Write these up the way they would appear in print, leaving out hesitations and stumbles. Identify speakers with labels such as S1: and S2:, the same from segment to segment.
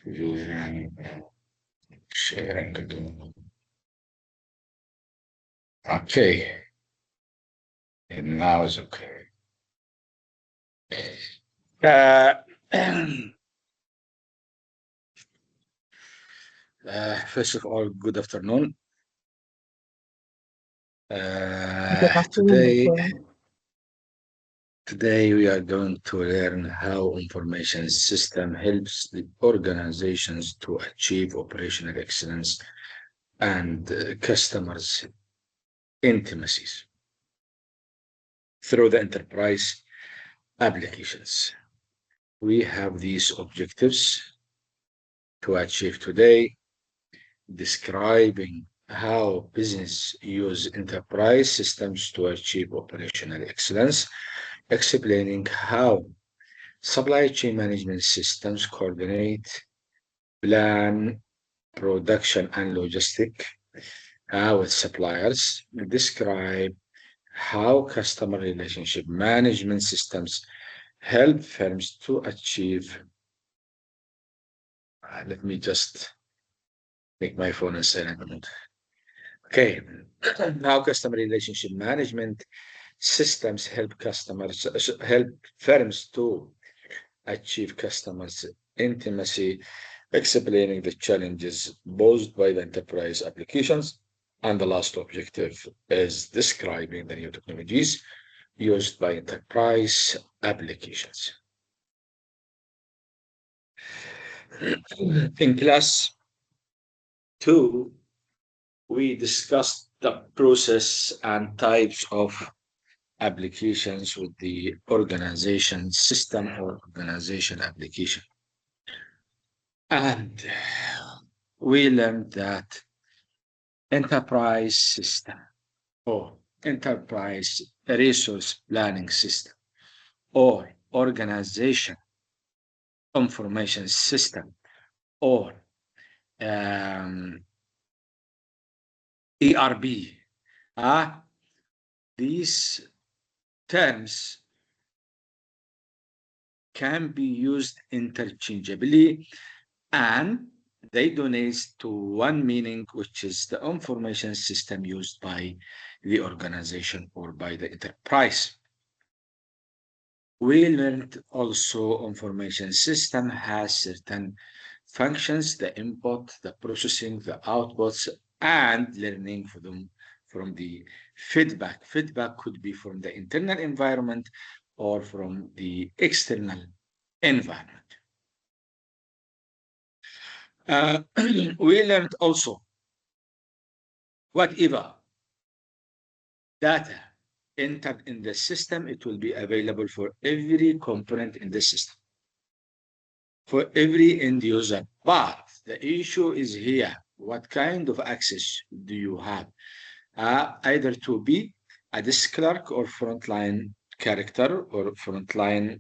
S1: using sharing. Okay, and now it's okay. Uh, first of all, good afternoon.
S2: Good afternoon,
S1: Today,
S2: Dr.
S1: today we are going to learn how information system helps the organizations to achieve operational excellence and customers' intimacies through the enterprise applications. We have these objectives to achieve today, describing how business use enterprise systems to achieve operational excellence, explaining how supply chain management systems coordinate, plan, production, and logistic with suppliers, describe how customer relationship management systems help firms to achieve. Let me just make my phone a silent mode. Okay, how customer relationship management systems help firms to achieve customers intimacy, explaining the challenges posed by the enterprise applications. And the last objective is describing the new technologies used by enterprise applications. In class 2, we discussed the process and types of applications with the organization system or organization application. And we learned that enterprise system or enterprise resource planning system or organization information system or um, ERB. These terms can be used interchangeably and they donate to one meaning, which is the information system used by the organization or by the enterprise. We learned also information system has certain functions, the input, the processing, the outputs, and learning from the feedback. Feedback could be from the internal environment or from the external environment. We learned also whatever data entered in the system, it will be available for every component in the system, for every end user. But the issue is here. What kind of access do you have? Either to be a desk clerk or frontline character or frontline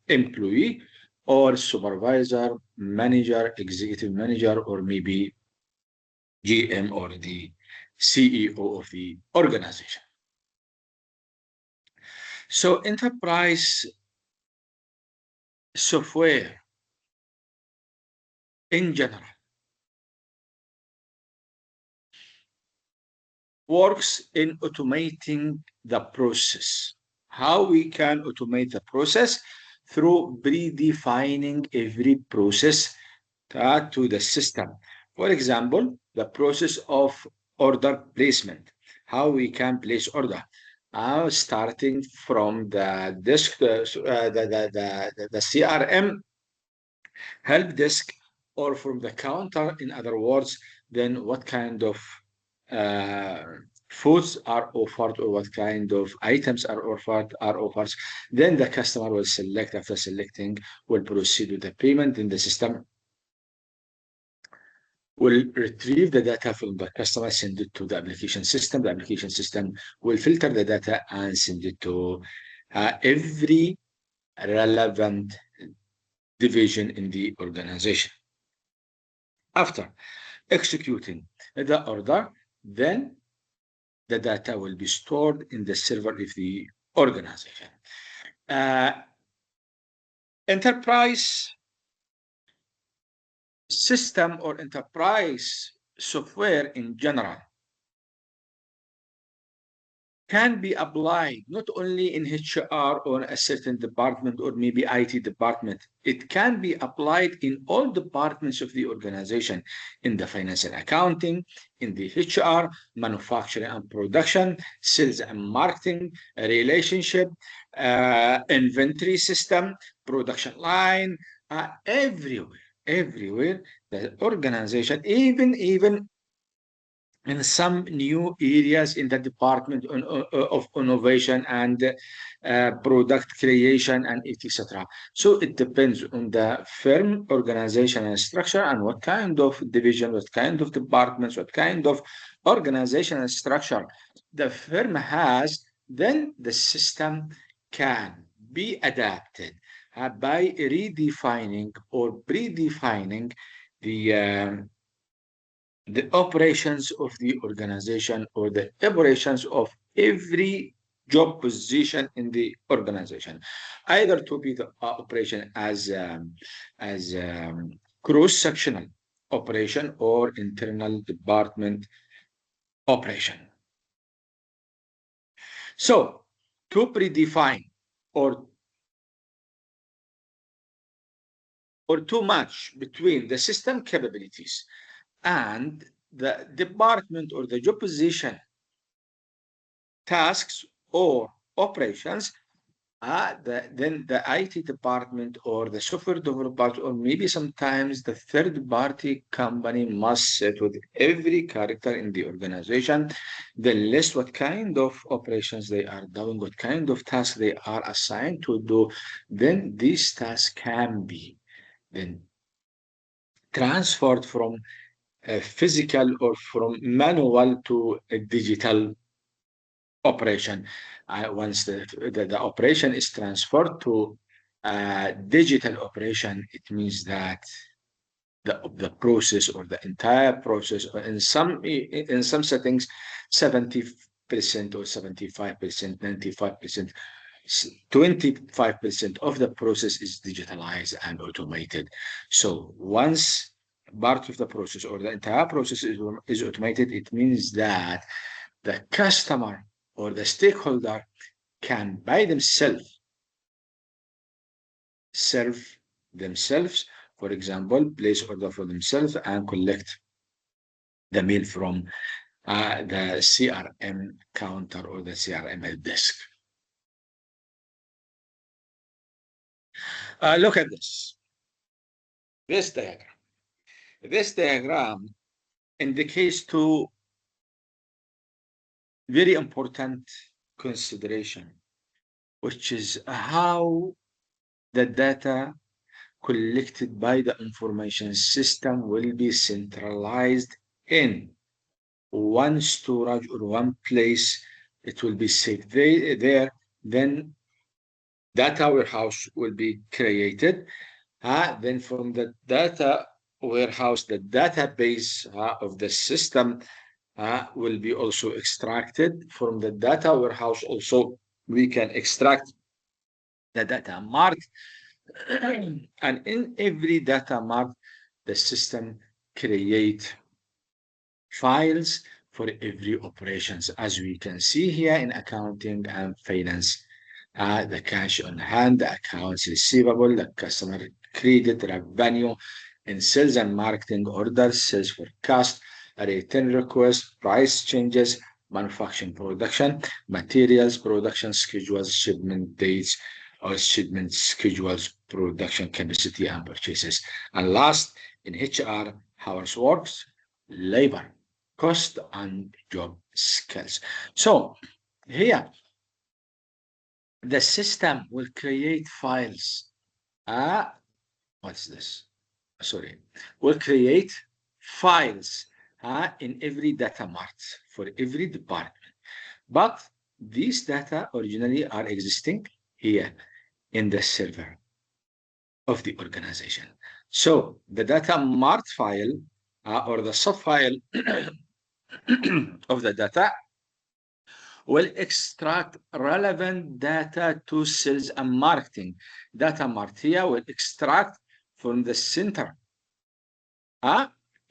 S1: employee or supervisor, manager, executive manager, or maybe GM or the CEO of the organization. So enterprise software in general works in automating the process. How we can automate the process? Through predefining every process to the system. For example, the process of order placement, how we can place order. Starting from the desk, the CRM help desk, or from the counter, in other words, then what kind of uh, foods are offered or what kind of items are offered. Then the customer will select. After selecting, will proceed with the payment. In the system will retrieve the data from the customer, send it to the application system. The application system will filter the data and send it to every relevant division in the organization. After executing the order, then the data will be stored in the server of the organization. Uh, Enterprise system or enterprise software in general can be applied not only in HR or a certain department or maybe IT department. It can be applied in all departments of the organization, in the finance and accounting, in the HR, manufacturing and production, sales and marketing, relationship, inventory system, production line, everywhere the organization, even in some new areas in the department of innovation and product creation and etc. So it depends on the firm organization and structure and what kind of division, what kind of departments, what kind of organization and structure the firm has, then the system can be adapted by redefining or predefining the operations of the organization or the operations of every job position in the organization, either to be the operation as cross-sectional operation or internal department operation. So to predefine or to match between the system capabilities and the department or the job position tasks or operations, then the IT department or the software developer or maybe sometimes the third party company must sit with every character in the organization, then list what kind of operations they are doing, what kind of tasks they are assigned to do. Then these tasks can be then transferred from physical or from manual to a digital operation. Once the operation is transferred to digital operation, it means that the process or the entire process, or in some settings, 70% or 75%, 95%, 25% of the process is digitalized and automated. So once part of the process or the entire process is automated, it means that the customer or the stakeholder can by themselves serve themselves, for example, place order for themselves and collect the mail from the CRM counter or the CRM help desk. Look at this diagram. This diagram indicates two very important consideration, which is how the data collected by the information system will be centralized in one storage or one place. It will be saved there. Then data warehouse will be created. Then from the data warehouse, the database of the system will be also extracted. From the data warehouse also, we can extract the data mart. And in every data mart, the system create files for every operations, as we can see here in accounting and finance. The cash on hand, the accounts receivable, the customer credit, revenue, in sales and marketing orders, sales forecast, a return request, price changes, manufacturing production, materials, production schedules, shipment dates, or shipment schedules, production capacity, and purchases. And last, in HR, hours works, labor, cost, and job skills. So here, the system will create files. What's this? Sorry. Will create files in every data mart for every department. But these data originally are existing here in the server of the organization. So the data mart file or the subfile of the data will extract relevant data to sales and marketing. Data mart here will extract from the center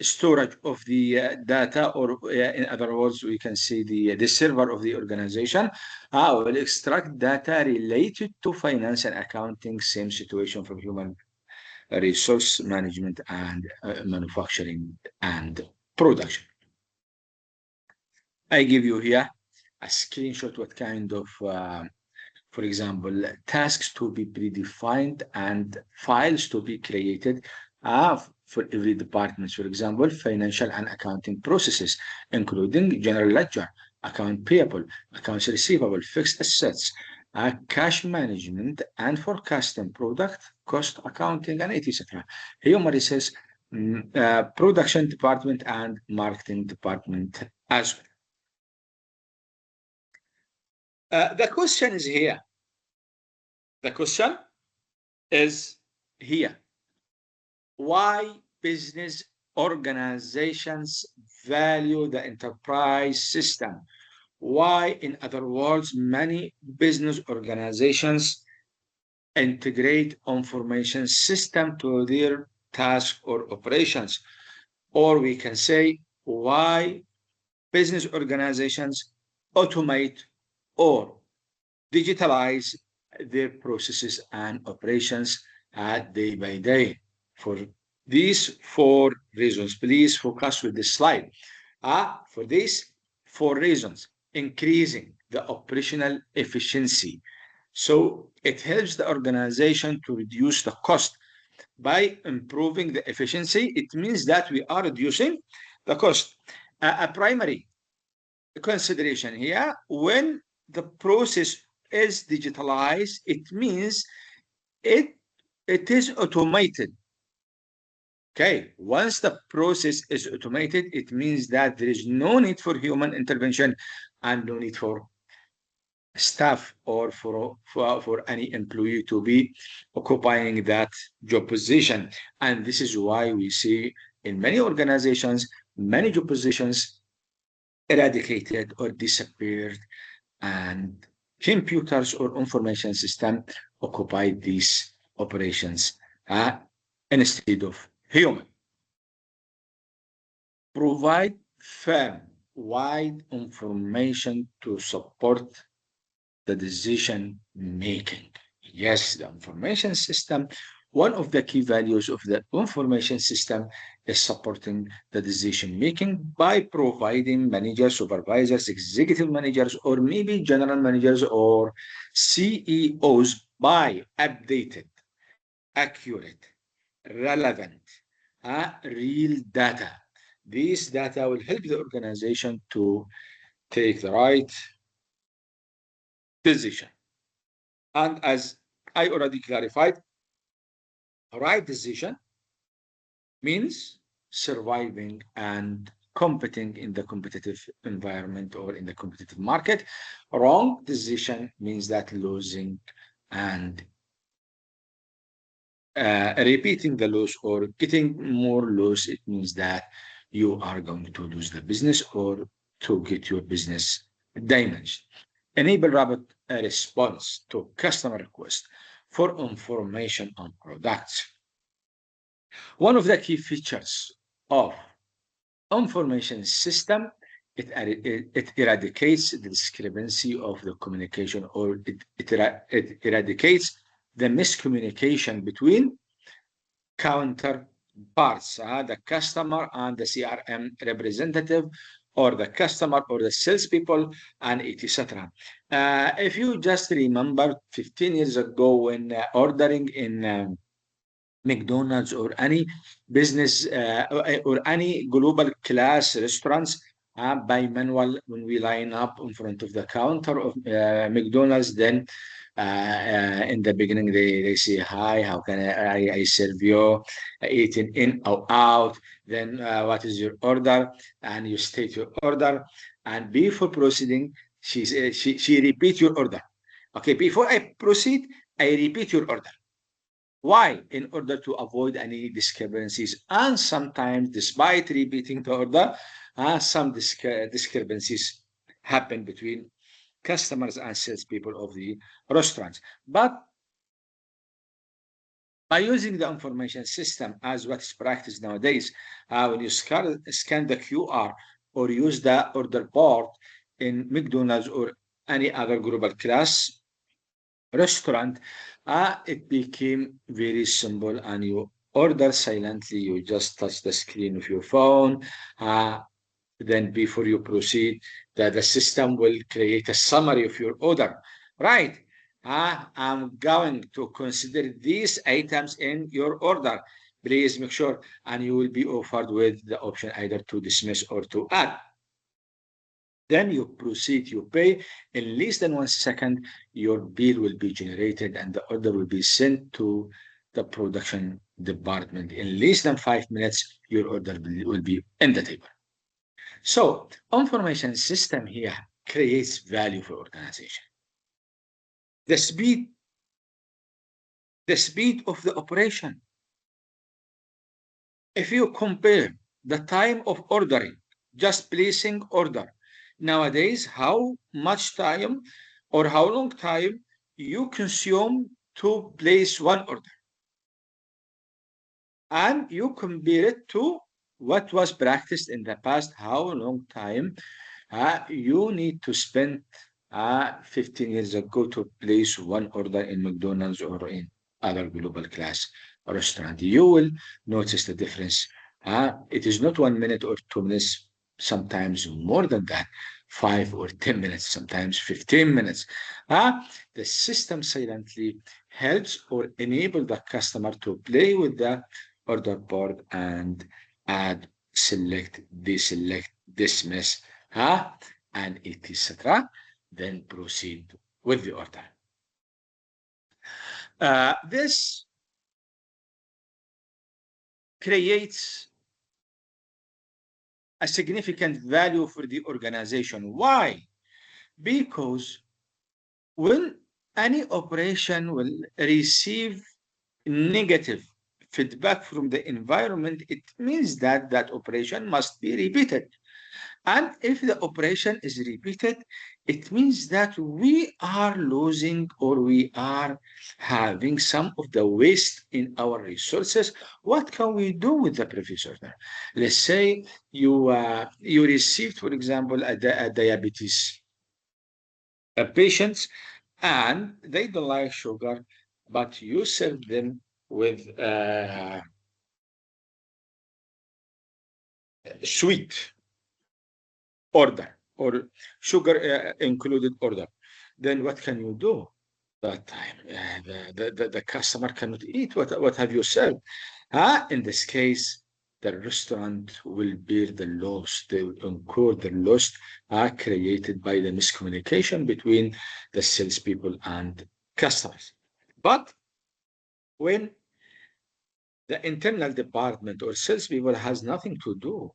S1: storage of the data, or in other words, we can say the server of the organization will extract data related to finance and accounting, same situation for human resource management and manufacturing and production. I give you here a screenshot what kind of for example, tasks to be predefined and files to be created for every department. For example, financial and accounting processes, including general ledger, account payable, accounts receivable, fixed assets, cash management, and forecasting, product, cost accounting, and etc. Human resources, production department, and marketing department as well. The question is here. The question is here. Why business organizations value the enterprise system? Why, in other words, many business organizations integrate information system to their task or operations? Or we can say, why business organizations automate or digitalize their processes and operations day by day. For these 4 reasons, please focus with this slide. For these 4 reasons, increasing the operational efficiency. So it helps the organization to reduce the cost. By improving the efficiency, it means that we are reducing the cost. A primary consideration here, when the process is digitalized, it means it is automated. Okay, once the process is automated, it means that there is no need for human intervention and no need for staff or for any employee to be occupying that job position. And this is why we see in many organizations, many job positions eradicated or disappeared, and computers or information system occupy these operations instead of human. Provide firm-wide information to support the decision making. Yes, the information system, one of the key values of the information system is supporting the decision making by providing managers, supervisors, executive managers, or maybe general managers or CEOs by updated, accurate, relevant, real data. These data will help the organization to take the right decision. And as I already clarified, right decision means surviving and competing in the competitive environment or in the competitive market. Wrong decision means that losing and repeating the loss or getting more loss. It means that you are going to lose the business or to get your business damaged. Enable rapid response to customer requests for information on products. One of the key features of information system, it eradicates the discrepancy of the communication, or it eradicates the miscommunication between counterparts, the customer and the CRM representative, or the customer or the salespeople, and etc. If you just remember 15 years ago when ordering in McDonald's or any business or any global class restaurants by manual, when we line up in front of the counter of McDonald's, then in the beginning they say, hi, how can I serve you, eating in or out, then what is your order, and you state your order, and before proceeding she repeats your order. Okay, before I proceed, I repeat your order. Why? In order to avoid any discrepancies. And sometimes, despite repeating the order, some discrepancies happen between customers and salespeople of the restaurants. But By using the information system as what is practiced nowadays, when you scan the QR or use the order board in McDonald's or any other global class restaurant, it became very simple and you order silently. You just touch the screen of your phone. Then before you proceed, the system will create a summary of your order. Right. I'm going to consider these items in your order. Please make sure, and you will be offered with the option either to dismiss or to add. Then you proceed, you pay. In less than 1 second, your bill will be generated and the order will be sent to the production department. In less than 5 minutes, your order will be in the table. So, information system here creates value for organization. The speed of the operation. If you compare the time of ordering, just placing order, nowadays, how much time or how long time you consume to place one order. And you compare it to what was practiced in the past, how long time you need to spend 15 years ago to place one order in McDonald's or in other global class restaurant. You will notice the difference. It is not 1 minute or 2 minutes, sometimes more than that, 5 or 10 minutes, sometimes 15 minutes. The system silently helps or enable the customer to play with the order board and add, select, deselect, dismiss, and etc. Then proceed with the order. This creates a significant value for the organization. Why? Because when any operation will receive negative feedback from the environment, it means that that operation must be repeated. And if the operation is repeated, it means that we are losing or we are having some of the waste in our resources. What can we do with the previous order? Let's say you received, for example, a diabetes patient and they don't like sugar, but you serve them with sweet order or sugar included order, then what can you do that time? The customer cannot eat what have you served. In this case, the restaurant will bear the loss, they will incur the loss created by the miscommunication between the salespeople and customers. But when the internal department or salespeople has nothing to do,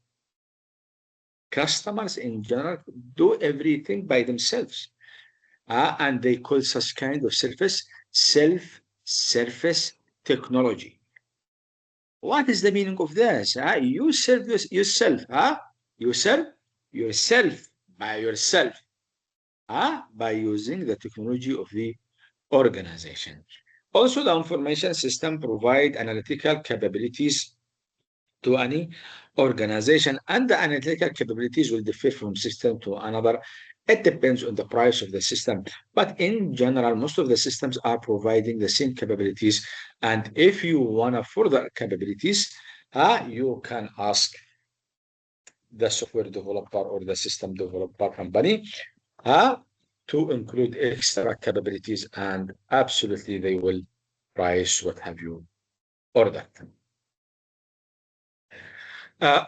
S1: customers in general do everything by themselves. And they call such kind of service self-service technology. What is the meaning of this? You serve yourself. You serve yourself by yourself by using the technology of the organization. Also, the information system provide analytical capabilities to any organization, and the analytical capabilities will differ from system to another. It depends on the price of the system, but in general, most of the systems are providing the same capabilities. And if you want to further capabilities, you can ask the software developer or the system developer company to include extra capabilities, and absolutely they will price what have you ordered.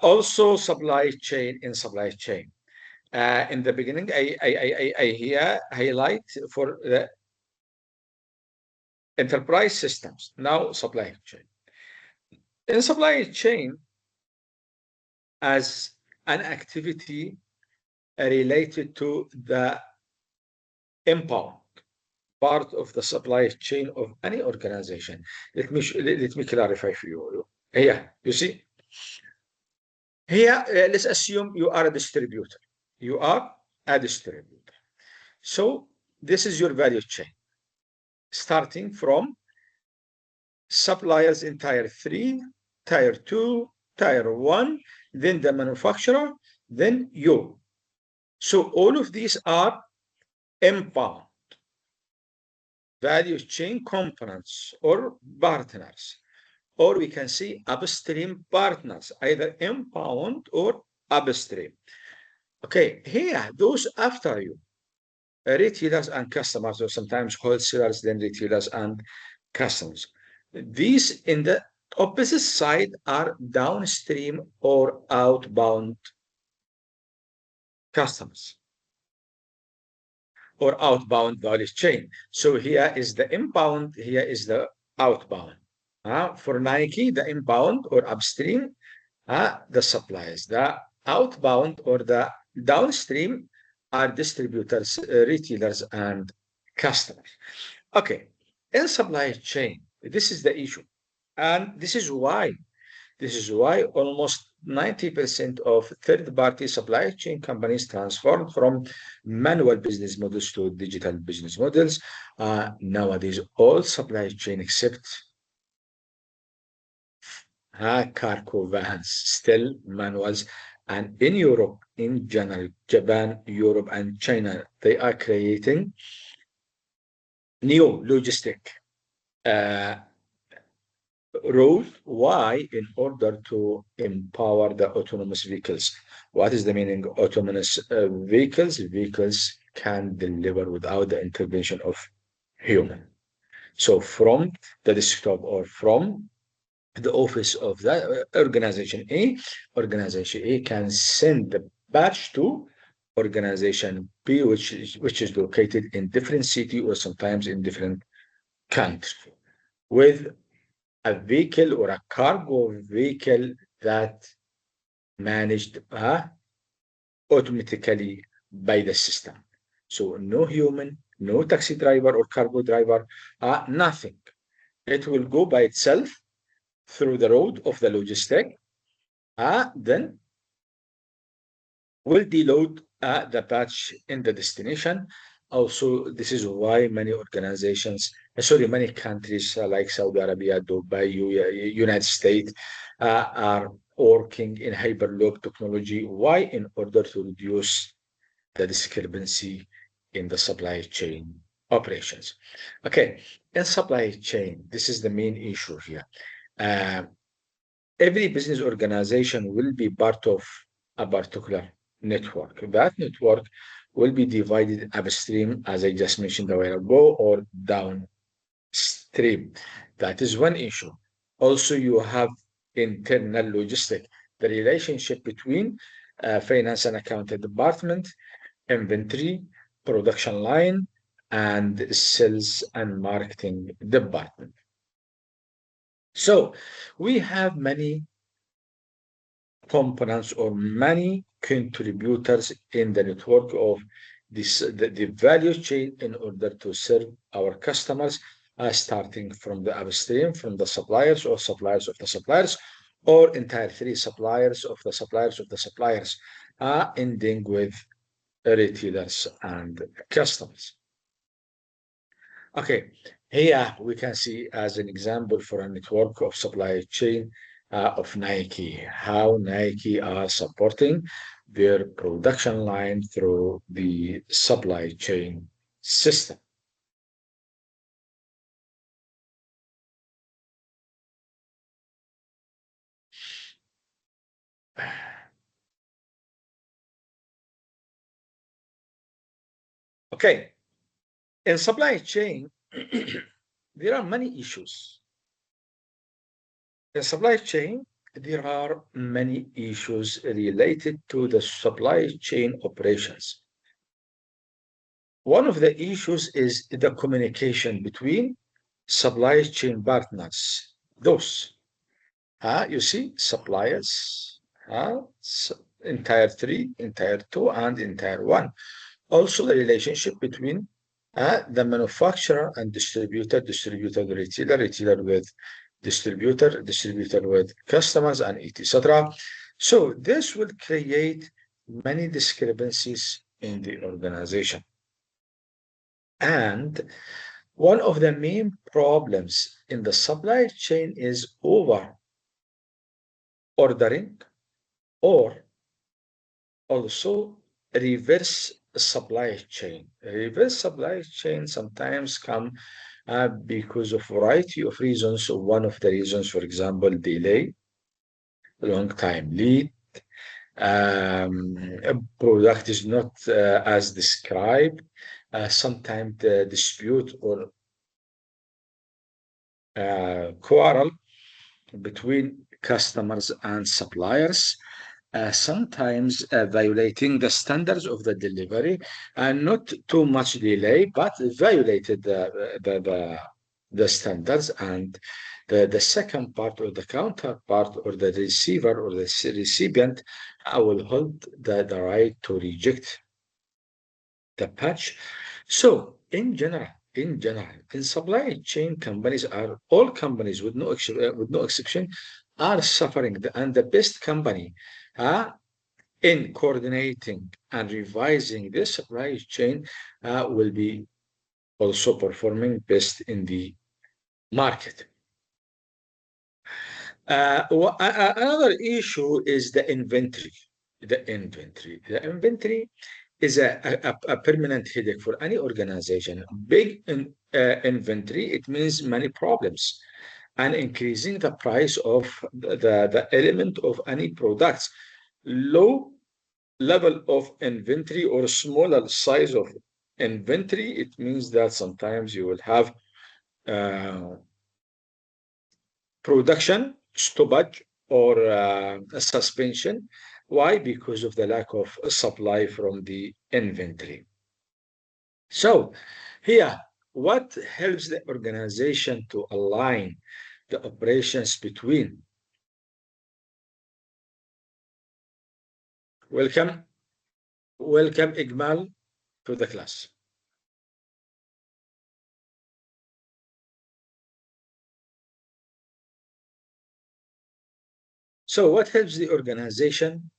S1: Also, supply chain. In the beginning, I here highlight for the enterprise systems. Now, supply chain. In supply chain, as an activity related to the inbound part of the supply chain of any organization. Let me clarify for you. Here, you see. Here, let's assume you are a distributor. You are a distributor. So this is your value chain, starting from suppliers in tier 3, tier 2, tier 1, then the manufacturer, then you. So all of these are inbound value chain components or partners, or we can say upstream partners, either inbound or upstream. Okay, here, those after you, retailers and customers, or sometimes wholesalers, then retailers and customers. These in the opposite side are downstream or outbound customers or outbound value chain. So here is the inbound, here is the outbound. For Nike, the inbound or upstream, the suppliers. The outbound or the downstream are distributors, retailers, and customers. Okay, in supply chain, this is the issue. And this is why almost 90% of third-party supply chain companies transformed from manual business models to digital business models. Nowadays, all supply chain except cargo vans, still manuals. And in Europe, in general, Japan, Europe, and China, they are creating new logistic role. Why? In order to empower the autonomous vehicles. What is the meaning of autonomous vehicles? Vehicles can deliver without the intervention of human. So from the desktop or from the office of the organization A can send the batch to organization B, which is located in different city or sometimes in different country, with a vehicle or a cargo vehicle that managed automatically by the system. So no human, no taxi driver or cargo driver, nothing. It will go by itself through the road of the logistic, then will deload the batch in the destination. Also, this is why many organizations, many countries like Saudi Arabia, Dubai, United States are working in Hyperloop technology. Why? In order to reduce the discrepancy in the supply chain operations. Okay, in supply chain, this is the main issue here. Every business organization will be part of a particular network. That network will be divided upstream, as I just mentioned a while ago, or downstream. That is one issue. Also, you have internal logistic, the relationship between finance and accounting department, inventory, production line, and sales and marketing department. So we have many components or many contributors in the network of the value chain in order to serve our customers, starting from the upstream, from the suppliers or suppliers of the suppliers, or entire three suppliers of the suppliers of the suppliers, ending with retailers and customers. Okay, here we can see as an example for a network of supply chain of Nike, how Nike are supporting their production line through the supply chain system. Okay, in supply chain, there are many issues. In supply chain, there are many issues related to the supply chain operations. One of the issues is the communication between supply chain partners. Those, you see, suppliers, in tier 3, in tier 2, and in tier 1. Also, the relationship between the manufacturer and distributor, distributor with retailer, retailer with distributor, distributor with customers, and etc. So this will create many discrepancies in the organization. And One of the main problems in the supply chain is over ordering or also reverse supply chain. Reverse supply chain sometimes come because of variety of reasons. One of the reasons, for example, delay, long time lead, a product is not as described, sometimes the dispute or quarrel between customers and suppliers, sometimes violating the standards of the delivery, and not too much delay, but violated the standards. And the second part or the counterpart or the receiver or the recipient will hold the right to reject the patch. So in supply chain companies are all companies with no exception are suffering, and the best company uh, in coordinating and revising this supply chain will be also performing best in the market. Another issue is the inventory. The inventory is a permanent headache for any organization. Big inventory, it means many problems. And increasing the price of the element of any products. Low level of inventory or smaller size of inventory, it means that sometimes you will have uh, production stoppage or a suspension. Why? Because of the lack of supply from the inventory. So here, what helps the organization to align the operations between? Welcome, welcome Igmal to the class. So what helps the organization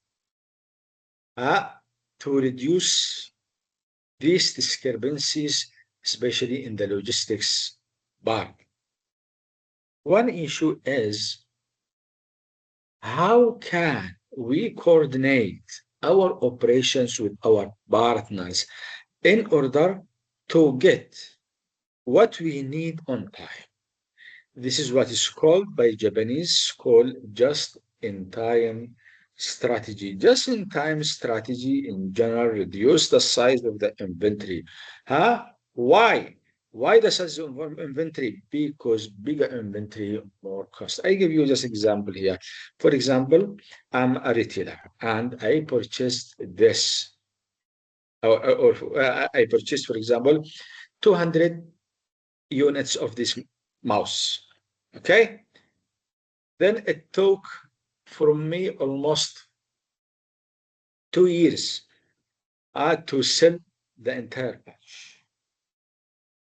S1: to reduce these discrepancies, especially in the logistics part? One issue is how can we coordinate our operations with our partners in order to get what we need on time? This is what is called by Japanese called just-in-time strategy. Just-in-time strategy in general reduce the size of the inventory. Huh? Why? Why the size of inventory? Because bigger inventory, more cost. I give you just example here. For example, I'm a retailer and I purchased this, or I purchased, for example, 200 units of this mouse. Okay? Then it took from me almost 2 years to sell the entire batch.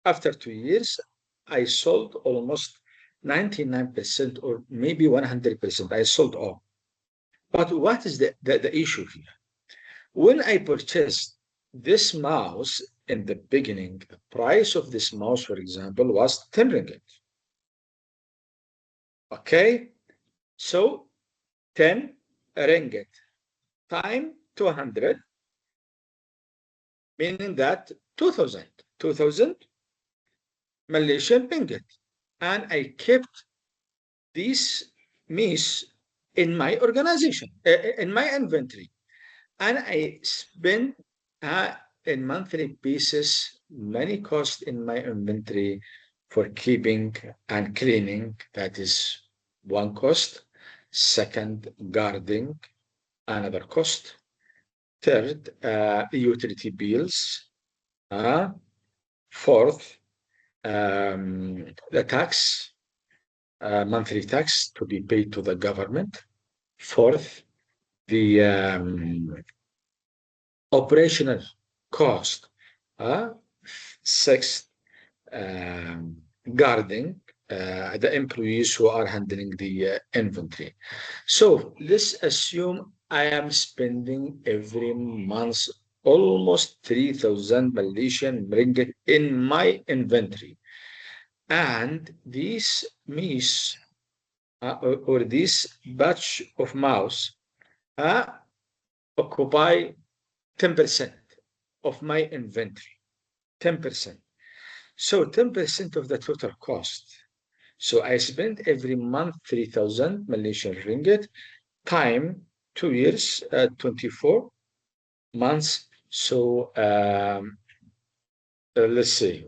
S1: After 2 years, I sold almost 99% or maybe 100%. I sold all. But what is the issue here? When I purchased this mouse in the beginning, the price of this mouse, for example, was 10 ringgit. Okay? So 10 ringgit time 200, meaning that 2000 Malaysian ringgit. And I kept these meals in my organization, in my inventory. And I spend in monthly basis many costs in my inventory for keeping and cleaning. That is one cost. Second, guarding, another cost. Third, utility bills. Fourth, the tax, monthly tax to be paid to the government. Fourth, the operational cost. Sixth, guarding the employees who are handling the inventory. So let's assume I am spending every month almost 3,000 Malaysian ringgit in my inventory. And this mice or this batch of mouse occupy 10% of my inventory. 10%. So 10% of the total cost. So I spend every month 3,000 Malaysian ringgit time 2 years, 24 months. So let's see.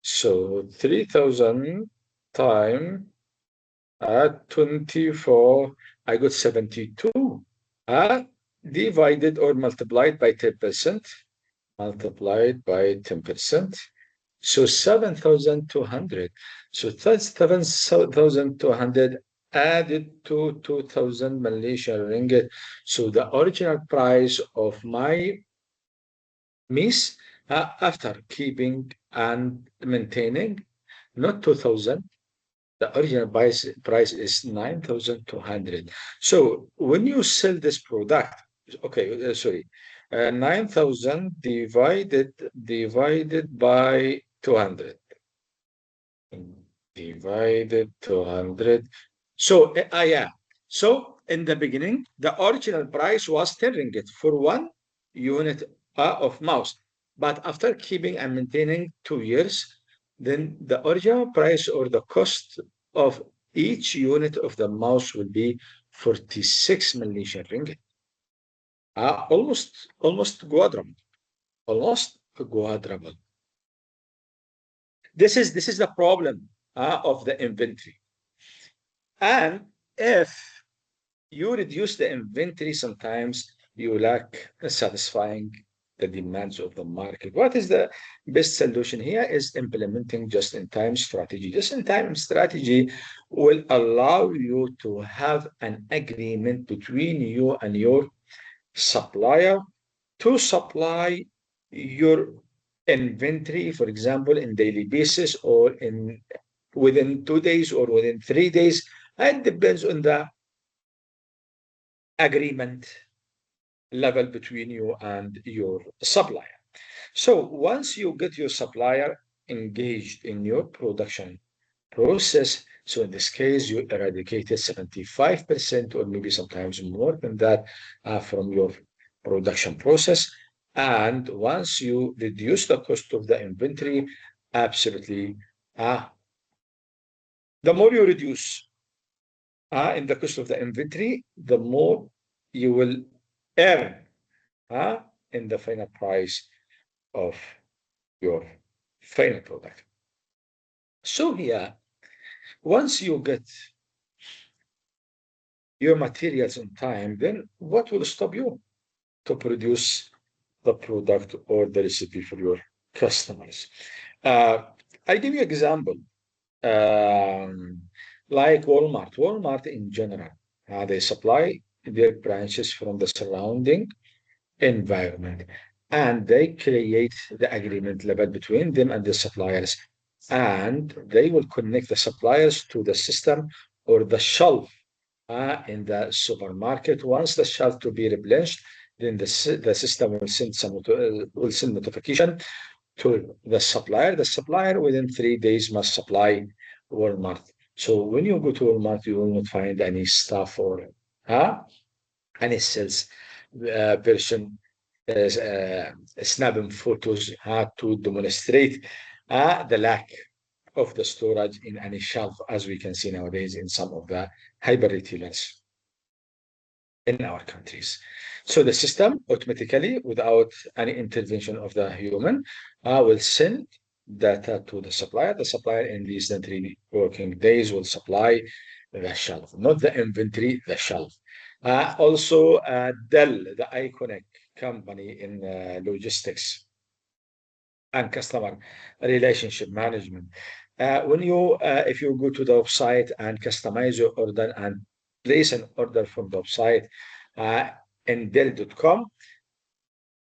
S1: So 3,000 time 24, I got 72. Divided or multiplied by 10%, multiplied by 10%. So 7,200. So that's 7,200 added to 2,000 Malaysian ringgit. So the original price of my miss after keeping and maintaining, not 2,000. The original price is 9,200. So when you sell this product, okay, sorry, 9,000 divided by 200. Divided 200. So, yeah. So in the beginning, the original price was 10 ringgit for 1 unit of mouse. But after keeping and maintaining 2 years, then the original price or the cost of each unit of the mouse will be 46 Malaysian ringgit. Almost quadruple. Almost quadruple. This is the problem of the inventory. And if you reduce the inventory, sometimes you lack satisfying the demands of the market. What is the best solution here is implementing just-in-time strategy. Just-in-time strategy will allow you to have an agreement between you and your supplier to supply your inventory, for example, in daily basis or in within 2 days or within 3 days. It depends on the agreement level between you and your supplier. So once you get your supplier engaged in your production process, so in this case, you eradicated 75% or maybe sometimes more than that from your production process. And once you reduce the cost of the inventory, absolutely, the more you reduce in the cost of the inventory, the more you will earn in the final price of your final product. So here, once you get your materials in time, then what will stop you to produce the product or the recipe for your customers? I give you an example, like Walmart. Walmart in general, they supply their branches from the surrounding environment, and they create the agreement level between them and the suppliers, and they will connect the suppliers to the system or the shelf in the supermarket. Once the shelf to be replenished, then the system will send notification to the supplier. The supplier within 3 days must supply Walmart. So when you go to Walmart, you will not find any stuff or any sales person snapping photos to demonstrate the lack of the storage in any shelf, as we can see nowadays in some of the hyper retailers in our countries. So the system automatically, without any intervention of the human, will send data to the supplier. The supplier in these 3 working days will supply the shelf, not the inventory, the shelf. Also, Dell, the iconic company in logistics and customer relationship management. If you go to the website and customize your order and place an order from the website in Dell.com,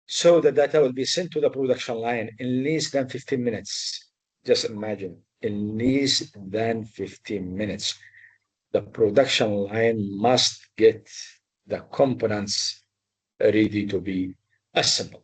S1: so the data will be sent to the production line in less than 15 minutes. Just imagine, in less than 15 minutes. The production line must get the components ready to be assembled.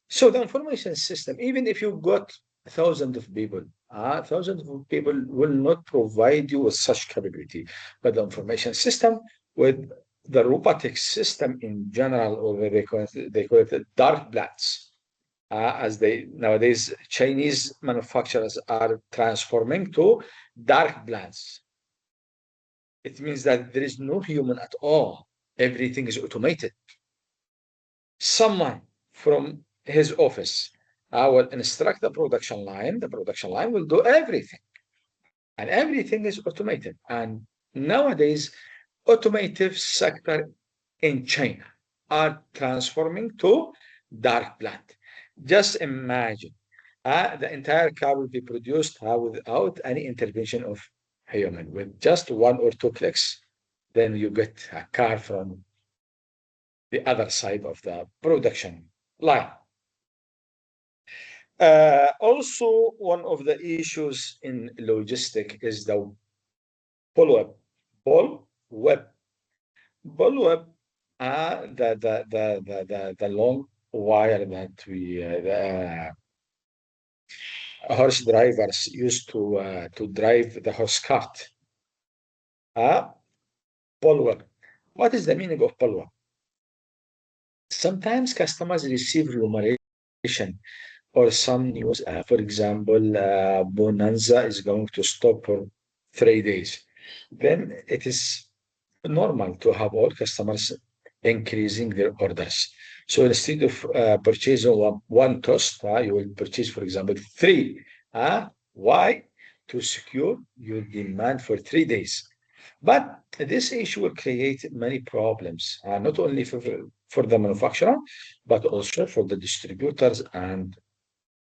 S1: So the information system, even if you got thousands of people, thousands of people will not provide you with such capability. But the information system with the robotic system in general, or they call it the dark plans, as they nowadays Chinese manufacturers are transforming to dark plans. It means that there is no human at all. Everything is automated. Someone from his office will instruct the production line. The production line will do everything, and everything is automated. And nowadays, automotive sector in China are transforming to dark plant. Just imagine the entire car will be produced without any intervention of human. With just 1 or 2 clicks, then you get a car from the other side of the production line. Also, one of the issues in logistic is the bullwhip. Bullwhip. Bullwhip, the long wire that the horse drivers used to drive the horse cart. Bullwhip. What is the meaning of bullwhip? Sometimes customers receive remuneration or some news. For example, Bonanza is going to stop for 3 days. Then it is normal to have all customers increasing their orders. So instead of purchasing one toast, you will purchase, for example, three. Why? To secure your demand for 3 days. But this issue will create many problems, not only for the manufacturer, but also for the distributors and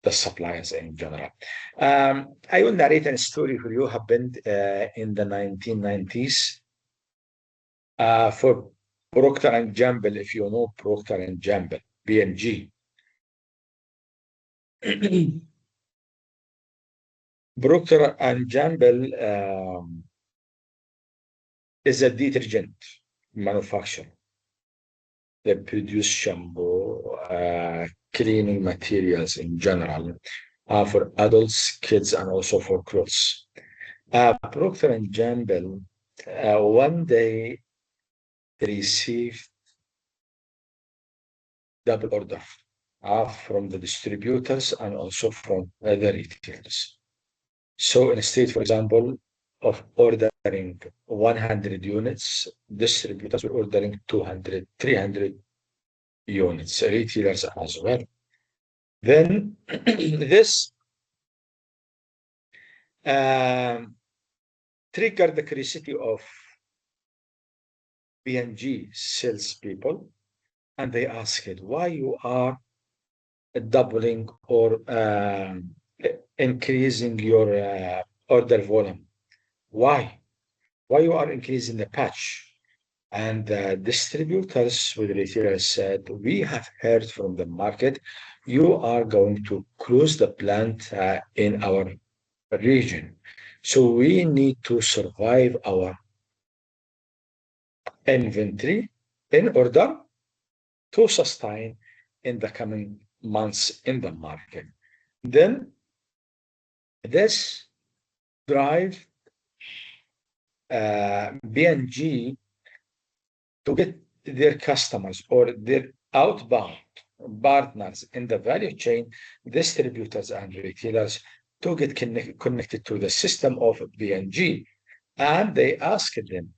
S1: the suppliers in general. I will narrate a story for you happened in the 1990s for Procter and Gamble, if you know Procter and Gamble, P&G. Procter and Gamble is a detergent manufacturer. They produce shampoo, cleaning materials in general for adults, kids, and also for clothes. Procter and Gamble one day received double order from the distributors and also from the retailers. So instead, for example, of ordering 100 units, distributors were ordering 200, 300 units, retailers as well. Then this triggered the curiosity of P&G salespeople, and they asked why you are doubling or increasing your order volume. Why? Why you are increasing the patch? And the distributors with retailers said, we have heard from the market, you are going to close the plant in our region. So we need to survive our inventory in order to sustain in the coming months in the market. Then this drive P&G to get their customers or their outbound partners in the value chain, distributors and retailers, to get connected to the system of P&G. And they asked them,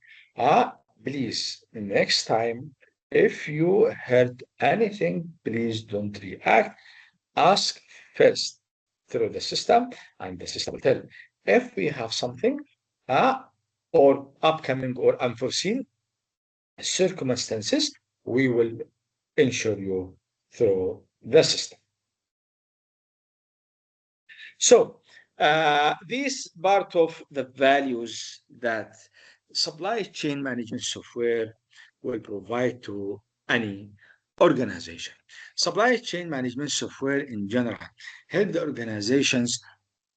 S1: please, next time, if you heard anything, please don't react. Ask first through the system, and the system will tell. If we have something or upcoming or unforeseen circumstances, we will ensure you through the system. So this part of the values that supply chain management software will provide to any organization. Supply chain management software in general help the organizations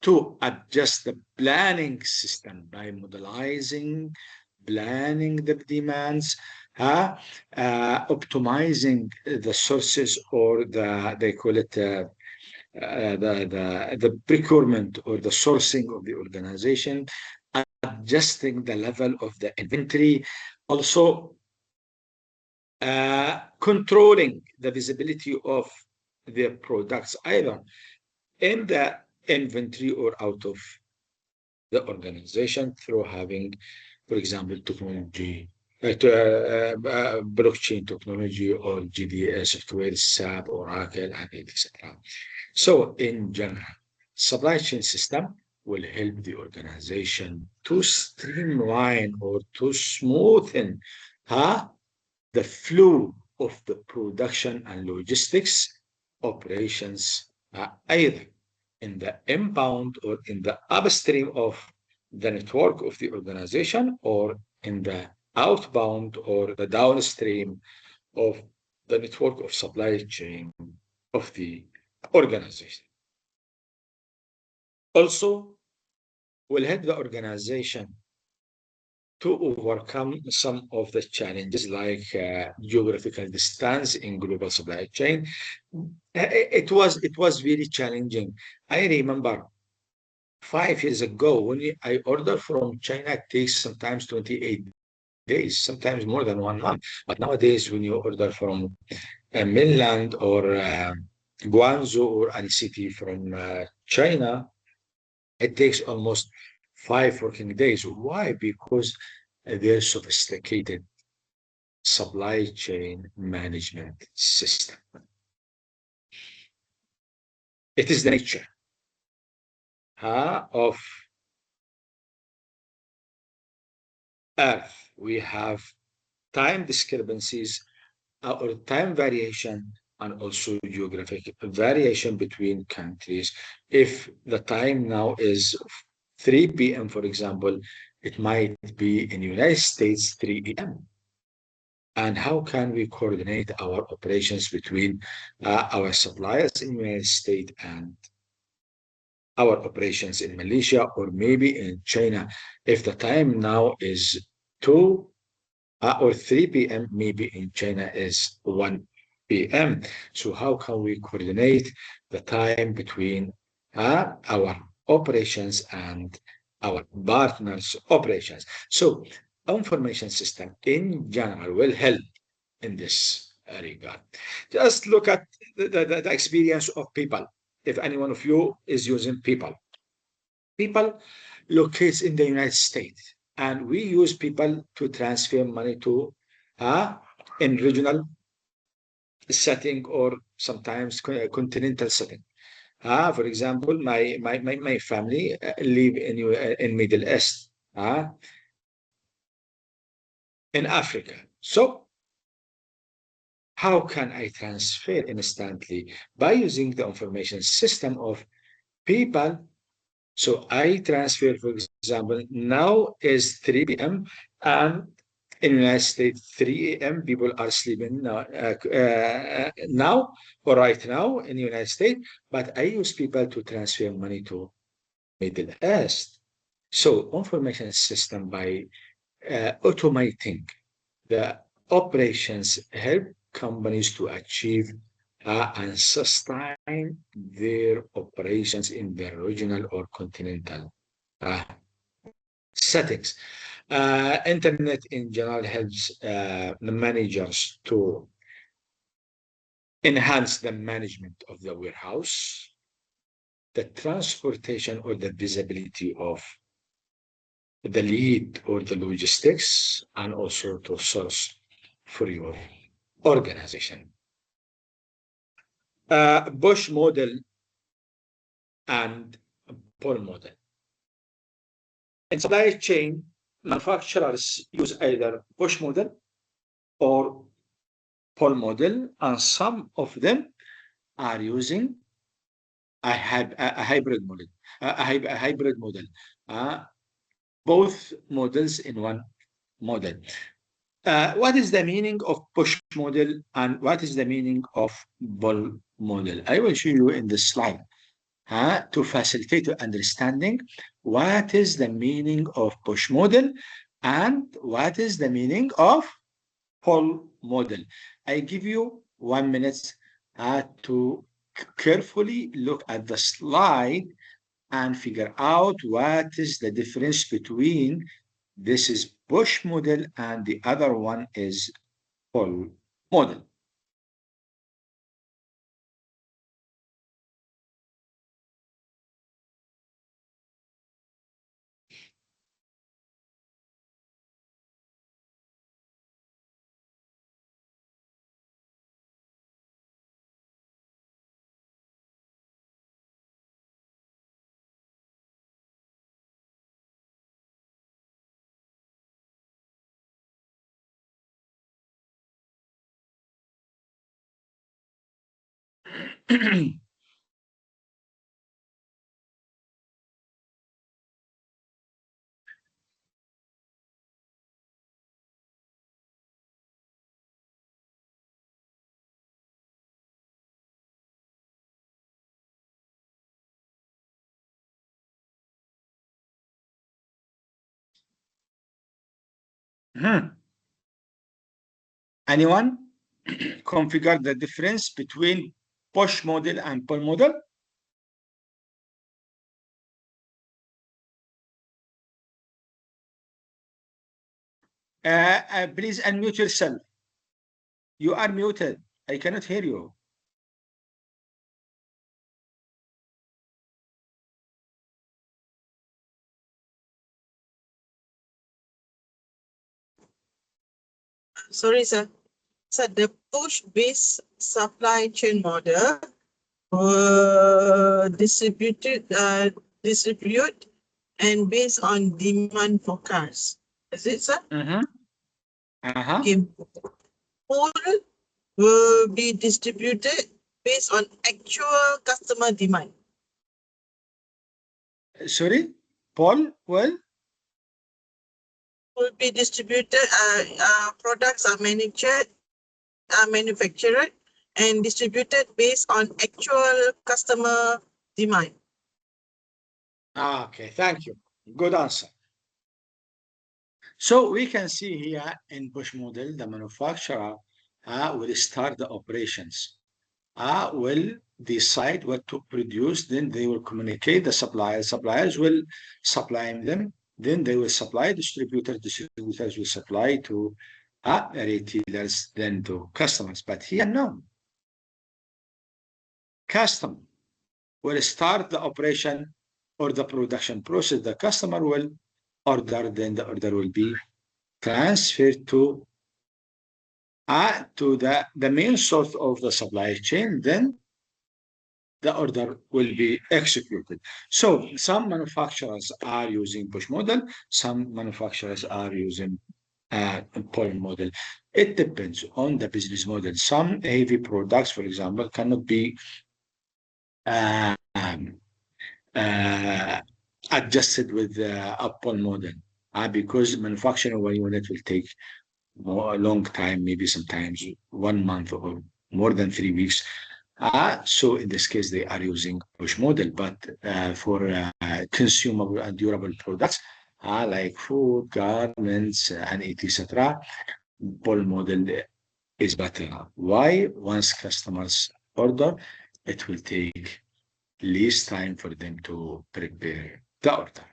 S1: to adjust the planning system by modelizing, planning the demands, optimizing the sources, or they call it the procurement or the sourcing of the organization, adjusting the level of the inventory, also controlling the visibility of their products either in the inventory or out of the organization through having, for example, technology, blockchain technology or GDS software, SAP, Oracle, and etc. So, in general, supply chain system will help the organization to streamline or to smoothen the flow of the production and logistics operations, either in the inbound or in the upstream of the network of the organization, or in the outbound or the downstream of the network of supply chain of the organization. Also, will help the organization to overcome some of the challenges like geographical distance in global supply chain. It was very challenging. I remember 5 years ago when I ordered from China, it takes sometimes 28 days, sometimes more than 1 month. But nowadays, when you order from mainland or Guangzhou or any city from China, it takes almost 5 working days. Why? Because they're sophisticated supply chain management system. It is the nature of Earth. We have time discrepancies or time variation, and also geographic variation between countries. If the time now is 3 p.m., for example, it might be in the United States 3 a.m. And how can we coordinate our operations between our suppliers in the United States and our operations in Malaysia or maybe in China? If the time now is 2 or 3 p.m., maybe in China is 1 p.m. So how can we coordinate the time between our operations and our partners' operations? So information system in general will help in this regard. Just look at the experience of people. If any one of you is using people, people locates in the United States, and we use people to transfer money to in regional setting or sometimes continental setting. For example, my family live in Middle East, in Africa. So how can I transfer instantly? By using the information system of people. So I transfer, for example, now is 3 p.m. and in the United States, 3 a.m. People are sleeping now or right now in the United States, but I use people to transfer money to Middle East. So information system, by automating the operations, help companies to achieve and sustain their operations in their regional or continental settings. Internet in general helps the managers to enhance the management of the warehouse, the transportation or the visibility of the lead or the logistics, and also to source for your organization. Push model and pull model. In supply chain, manufacturers use either push model or pull model, and some of them are using a hybrid model. A hybrid model. Both models in one model. What is the meaning of push model and what is the meaning of pull model? I will show you in this slide to facilitate your understanding what is the meaning of push model and what is the meaning of pull model. I give you 1 minute to carefully look at the slide and figure out what is the difference between this is push model and the other one is pull model. Anyone configure the difference between push model and pull model? Please unmute yourself. You are muted. I cannot hear you.
S3: Sorry, sir. So the push-based supply chain model were distribute and based on demand forecast. Is it, sir? Okay. Pull will be distributed based on actual customer demand.
S1: Sorry, Paul, well?
S3: Will be distributed, products are manufactured and distributed based on actual customer demand.
S1: Okay, thank you. Good answer. So we can see here in push model, the manufacturer will start the operations, will decide what to produce, then they will communicate the suppliers. Suppliers will supply them, then they will supply distributors. Distributors will supply to retailers, then to customers. But here, no. Customer will start the operation or the production process. The customer will order, then the order will be transferred to the main source of the supply chain, then the order will be executed. So some manufacturers are using push model, some manufacturers are using pull model. It depends on the business model. Some heavy products, for example, cannot be uh, um, uh, adjusted with a pull model because manufacturing one unit will take a long time, maybe sometimes 1 month or more than 3 weeks. So in this case, they are using push model, but for consumable and durable products like food, garments, and etc., pull model is better. Why? Once customers order, it will take least time for them to prepare the order.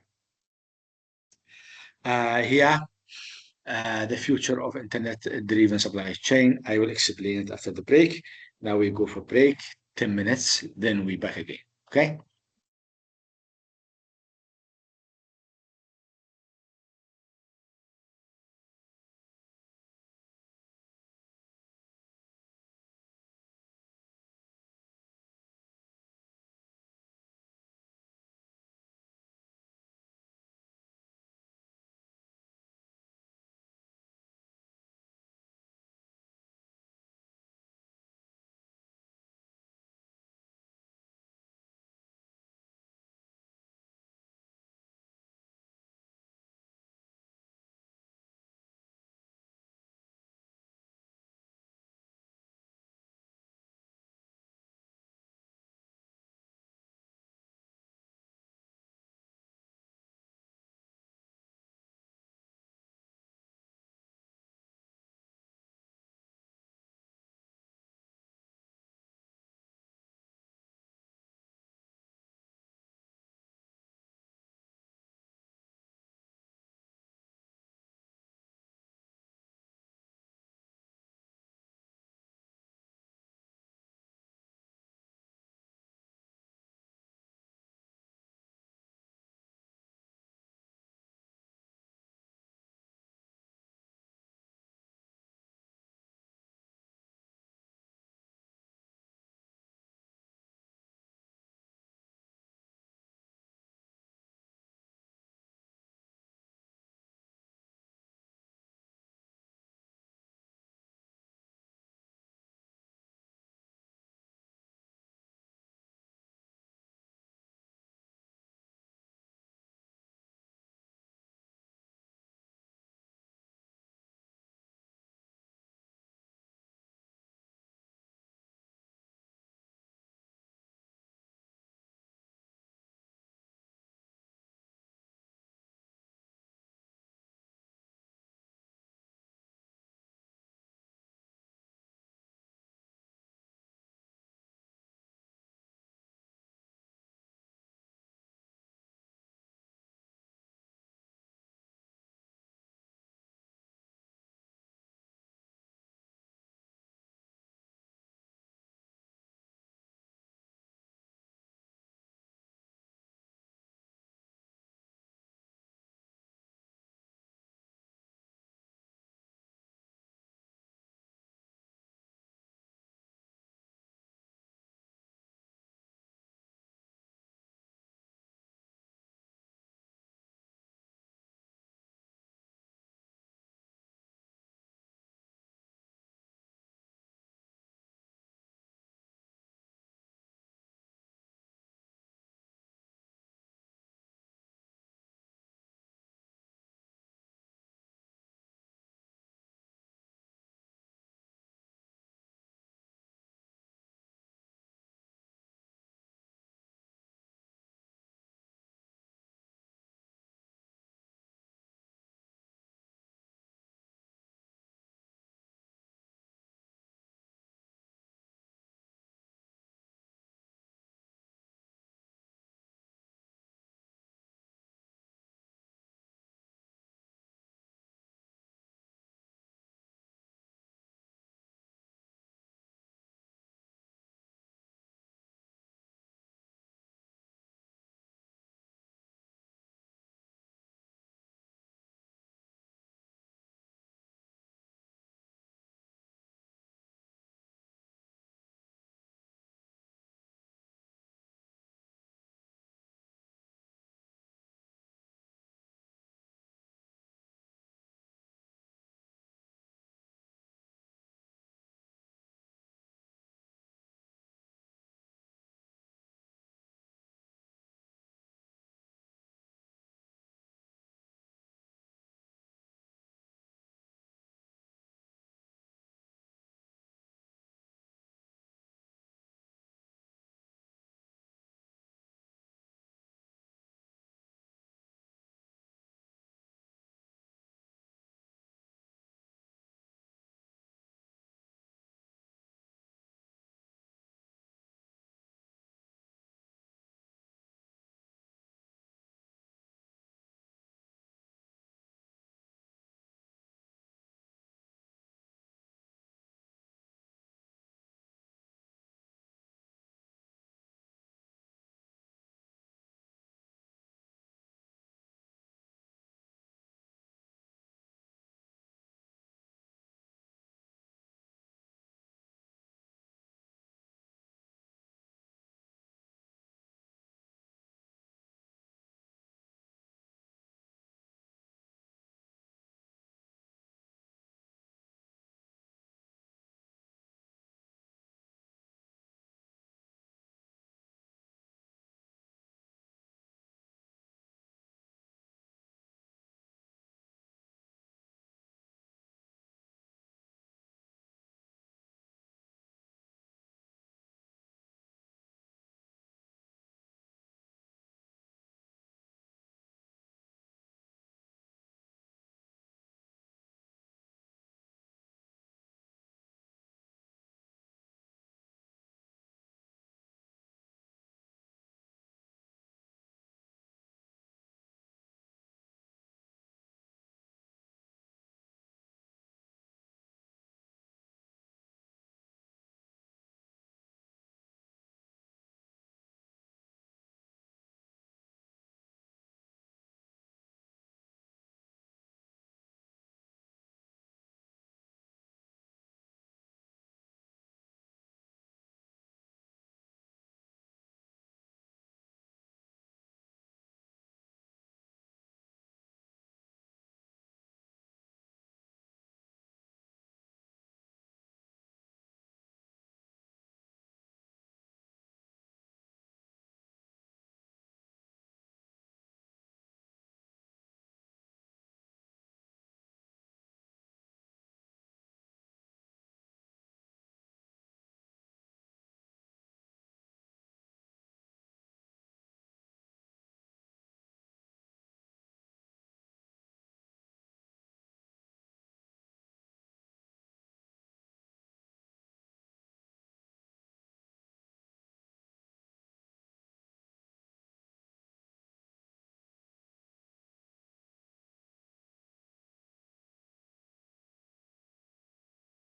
S1: Here, the future of internet-driven supply chain. I will explain it after the break. Now we go for break, 10 minutes, then we back again. Okay?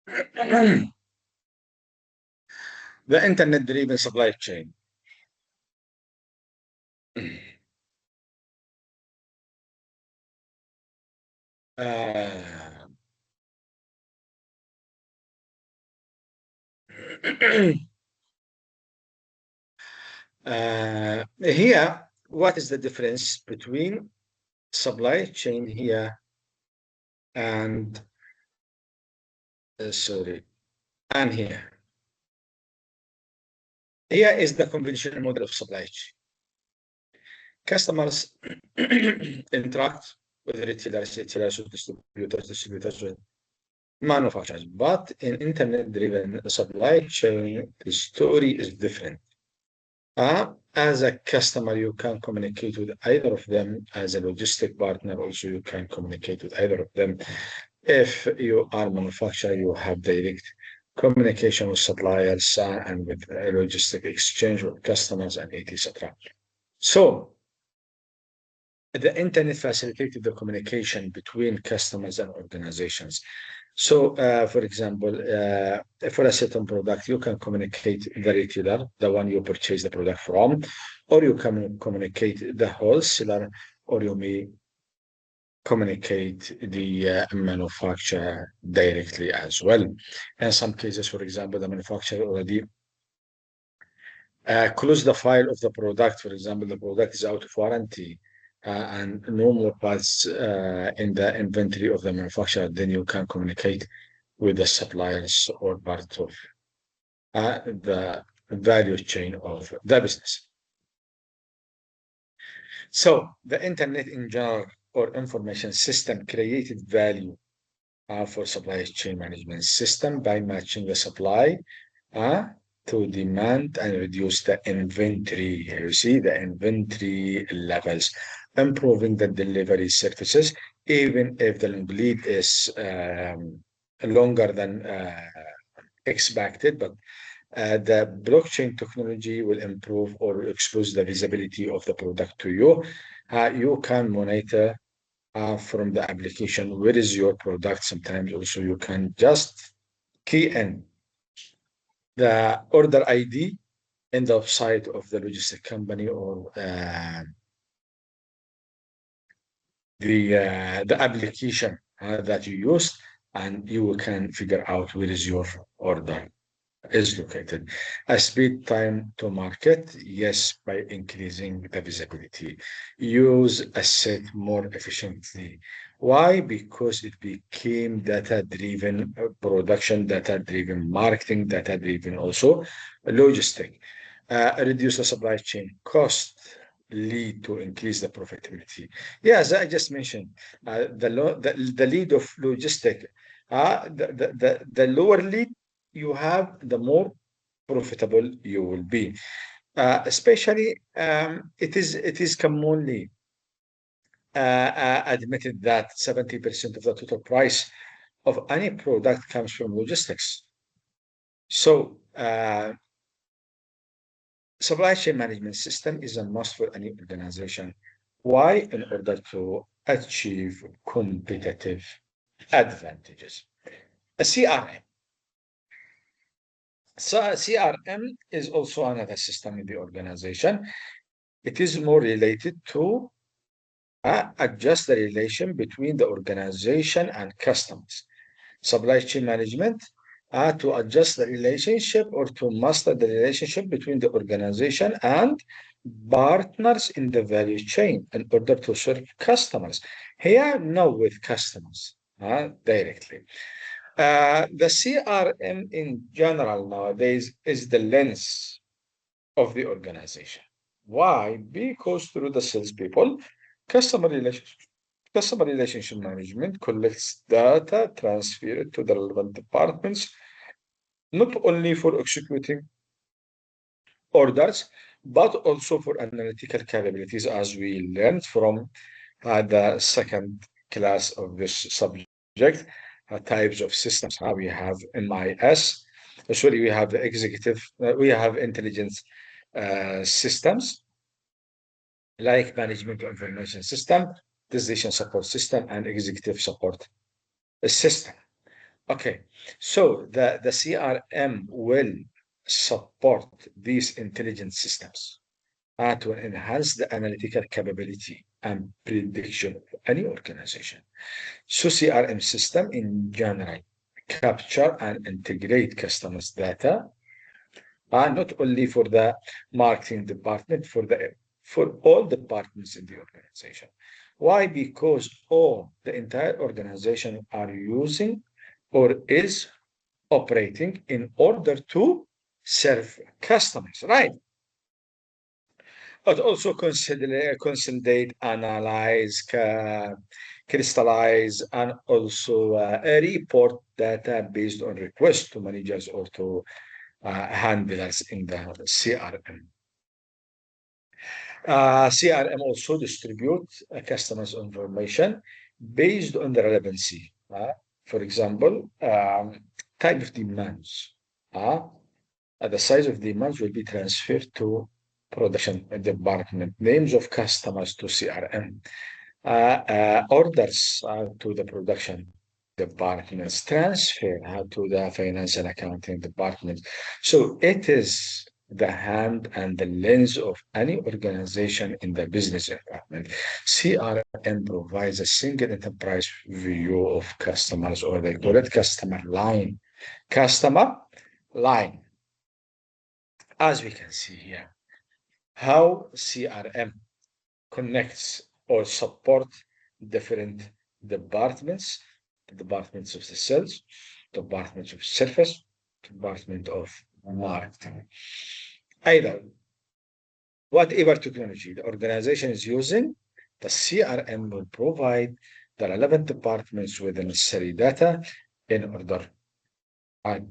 S1: The internet-driven supply chain. Uh, here, what is the difference between supply chain here and sorry, and here? Here is the conventional model of supply chain. Customers interact with retailers, distributors, with manufacturers. But in internet-driven supply chain, the story is different. As a customer, you can communicate with either of them. As a logistic partner, also you can communicate with either of them. If you are a manufacturer, you have direct communication with suppliers and with logistic exchange with customers and etc. So the internet facilitated the communication between customers and organizations. So, for example, for a certain product, you can communicate the retailer, the one you purchase the product from, or you can communicate the wholesaler, or you may communicate the manufacturer directly as well. In some cases, for example, the manufacturer already close the file of the product. For example, the product is out of warranty and no more parts in the inventory of the manufacturer, then you can communicate with the suppliers or part of the value chain of the business. So the internet in general or information system created value for supply chain management system by matching the supply to demand and reduce the inventory. You see the inventory levels, improving the delivery services, even if the lead is longer than expected. But the blockchain technology will improve or expose the visibility of the product to you. You can monitor from the application where is your product. Sometimes also you can just key in the order ID in the website of the logistic company or the application that you use, and you can figure out where is your order is located. A speed time to market, yes, by increasing the visibility. Use asset more efficiently. Why? Because it became data-driven production, data-driven marketing, data-driven also logistic. Reduce the supply chain cost, lead to increase the profitability. Yes, I just mentioned the lead of logistic. The lower lead you have, the more profitable you will be. Especially, it is commonly admitted that 70% of the total price of any product comes from logistics. So, supply chain management system is a must for any organization. Why? In order to achieve competitive advantages. A CRM. So CRM is also another system in the organization. It is more related to adjust the relation between the organization and customers. Supply chain management to adjust the relationship or to master the relationship between the organization and partners in the value chain in order to serve customers. Here, now with customers directly. The CRM in general nowadays is the lens of the organization. Why? Because through the salespeople, customer relationship management collects data, transfer it to the relevant departments, not only for executing orders, but also for analytical capabilities, as we learned from the second class of this subject. Types of systems. We have MIS. Sorry, we have the executive. We have intelligence systems like management of information system, decision support system, and executive support system. Okay, so the CRM will support these intelligent systems to enhance the analytical capability and prediction of any organization. So CRM system in general capture and integrate customers' data, not only for the marketing department, for all departments in the organization. Why? Because all the entire organization are using or is operating in order to serve customers, right? But also consolidate, analyze, crystallize, and also report data based on request to managers or to handlers in the CRM. CRM also distribute customers information based on the relevancy. For example, type of demands. The size of demands will be transferred to production department, names of customers to CRM, orders to the production departments, transfer to the financial accounting department. So it is the hand and the lens of any organization in the business environment. CRM provides a single enterprise view of customers, or they call it customer line. Customer line. As we can see here, how CRM connects or support different departments, the departments of the sales, departments of service, department of marketing. Either whatever technology the organization is using, the CRM will provide the relevant departments with the necessary data in order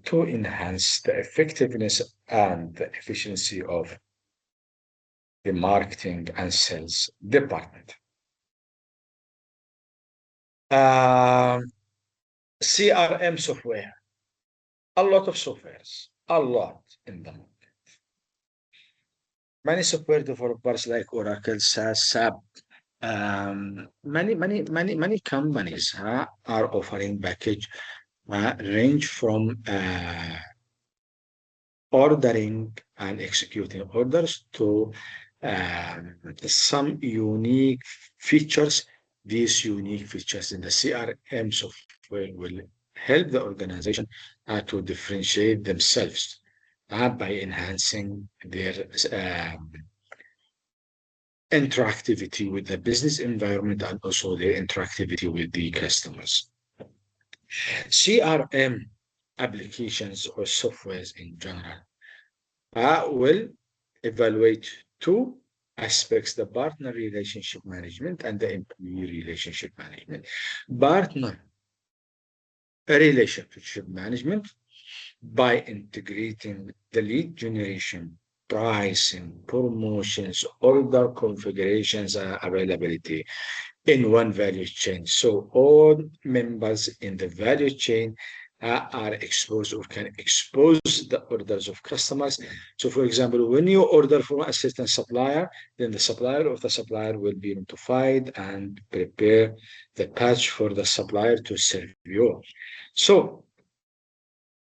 S1: to enhance the effectiveness and the efficiency of the marketing and sales department. CRM software, a lot of softwares, a lot in the market. Many software developers like Oracle, SAS, SAP, many companies are offering package range from ordering and executing orders to some unique features. These unique features in the CRM software will help the organization to differentiate themselves by enhancing their interactivity with the business environment and also their interactivity with the customers. CRM applications or softwares in general will evaluate two aspects: the partner relationship management and the employee relationship management. Partner relationship management by integrating the lead generation, pricing, promotions, order configurations, and availability in one value chain. So all members in the value chain are exposed or can expose the orders of customers. So for example, when you order from a certain supplier, then the supplier of the supplier will be notified and prepare the patch for the supplier to serve you. So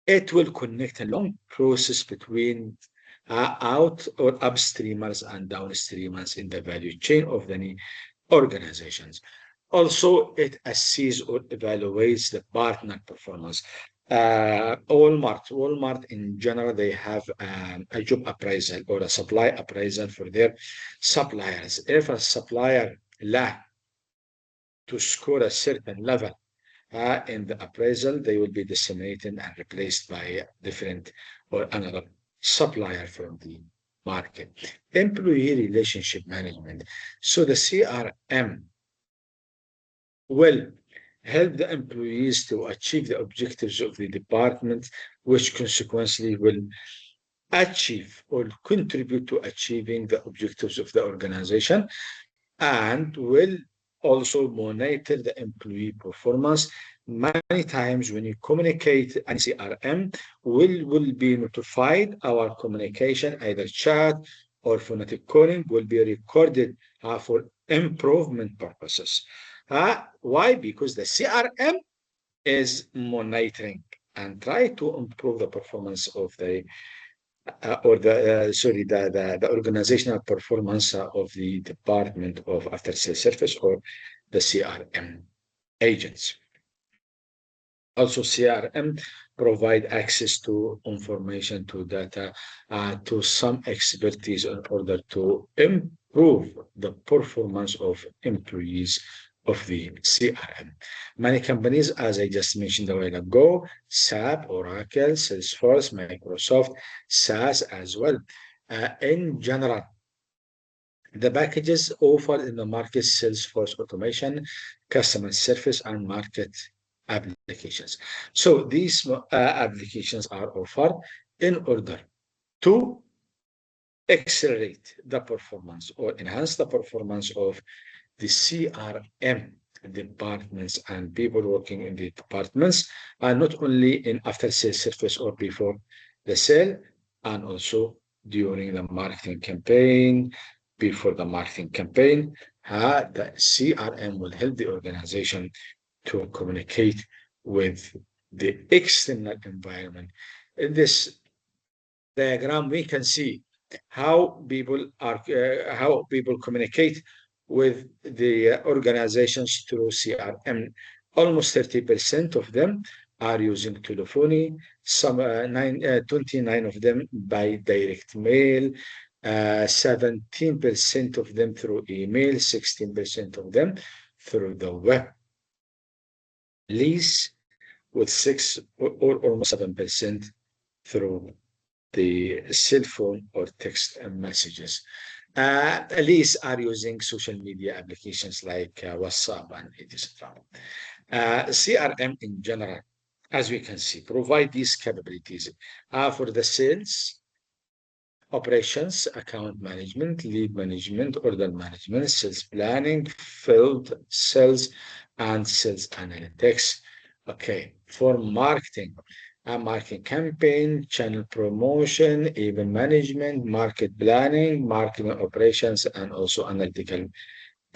S1: it will connect a long process between out or upstreamers and downstreamers in the value chain of the organizations. Also, it assesses or evaluates the partner performance. Walmart in general, they have a job appraisal or a supply appraisal for their suppliers. If a supplier lacks to score a certain level in the appraisal, they will be disseminated and replaced by a different or another supplier from the market. Employee relationship management. So the CRM will help the employees to achieve the objectives of the department, which consequently will achieve or contribute to achieving the objectives of the organization, and will also monitor the employee performance. Many times when you communicate in CRM, will be notified. Our communication, either chat or phonetic calling, will be recorded for improvement purposes. Why? Because the CRM is monitoring and try to improve the performance of the the organizational performance of the Department of After Sales Service or the CRM agents. Also, CRM provide access to information, to data, to some expertise in order to improve the performance of employees of the CRM. Many companies, as I just mentioned a while ago, SAP, Oracle, Salesforce, Microsoft, SaaS as well. In general, the packages offered in the market: Salesforce automation, customer service, and market applications. So these applications are offered in order to accelerate the performance or enhance the performance of the CRM departments and people working in the departments, and not only in after sales service or before the sale, and also during the marketing campaign, before the marketing campaign. The CRM will help the organization to communicate with the external environment. In this diagram, we can see how people communicate with the organizations through CRM. Almost 30% of them are using telephony, 29 of them by direct mail, 17% of them through email, 16% of them through the web. Lease with 6 or almost 7% through the cell phone or text messages. Lease are using social media applications like WhatsApp and etc. CRM in general, as we can see, provide these capabilities for the sales, operations, account management, lead management, order management, sales planning, field sales, and sales analytics. Okay, for marketing, marketing campaign, channel promotion, event management, market planning, marketing operations, and also analytical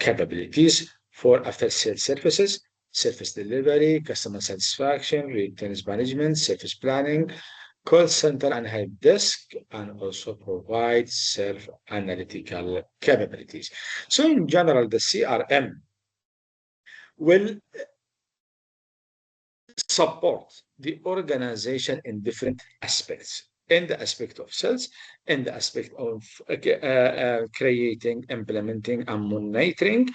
S1: capabilities. For after sales services, service delivery, customer satisfaction, returns management, service planning, call center and help desk, and also provide self-analytical capabilities. So in general, the CRM will support the organization in different aspects. In the aspect of sales, in the aspect of creating, implementing, and monitoring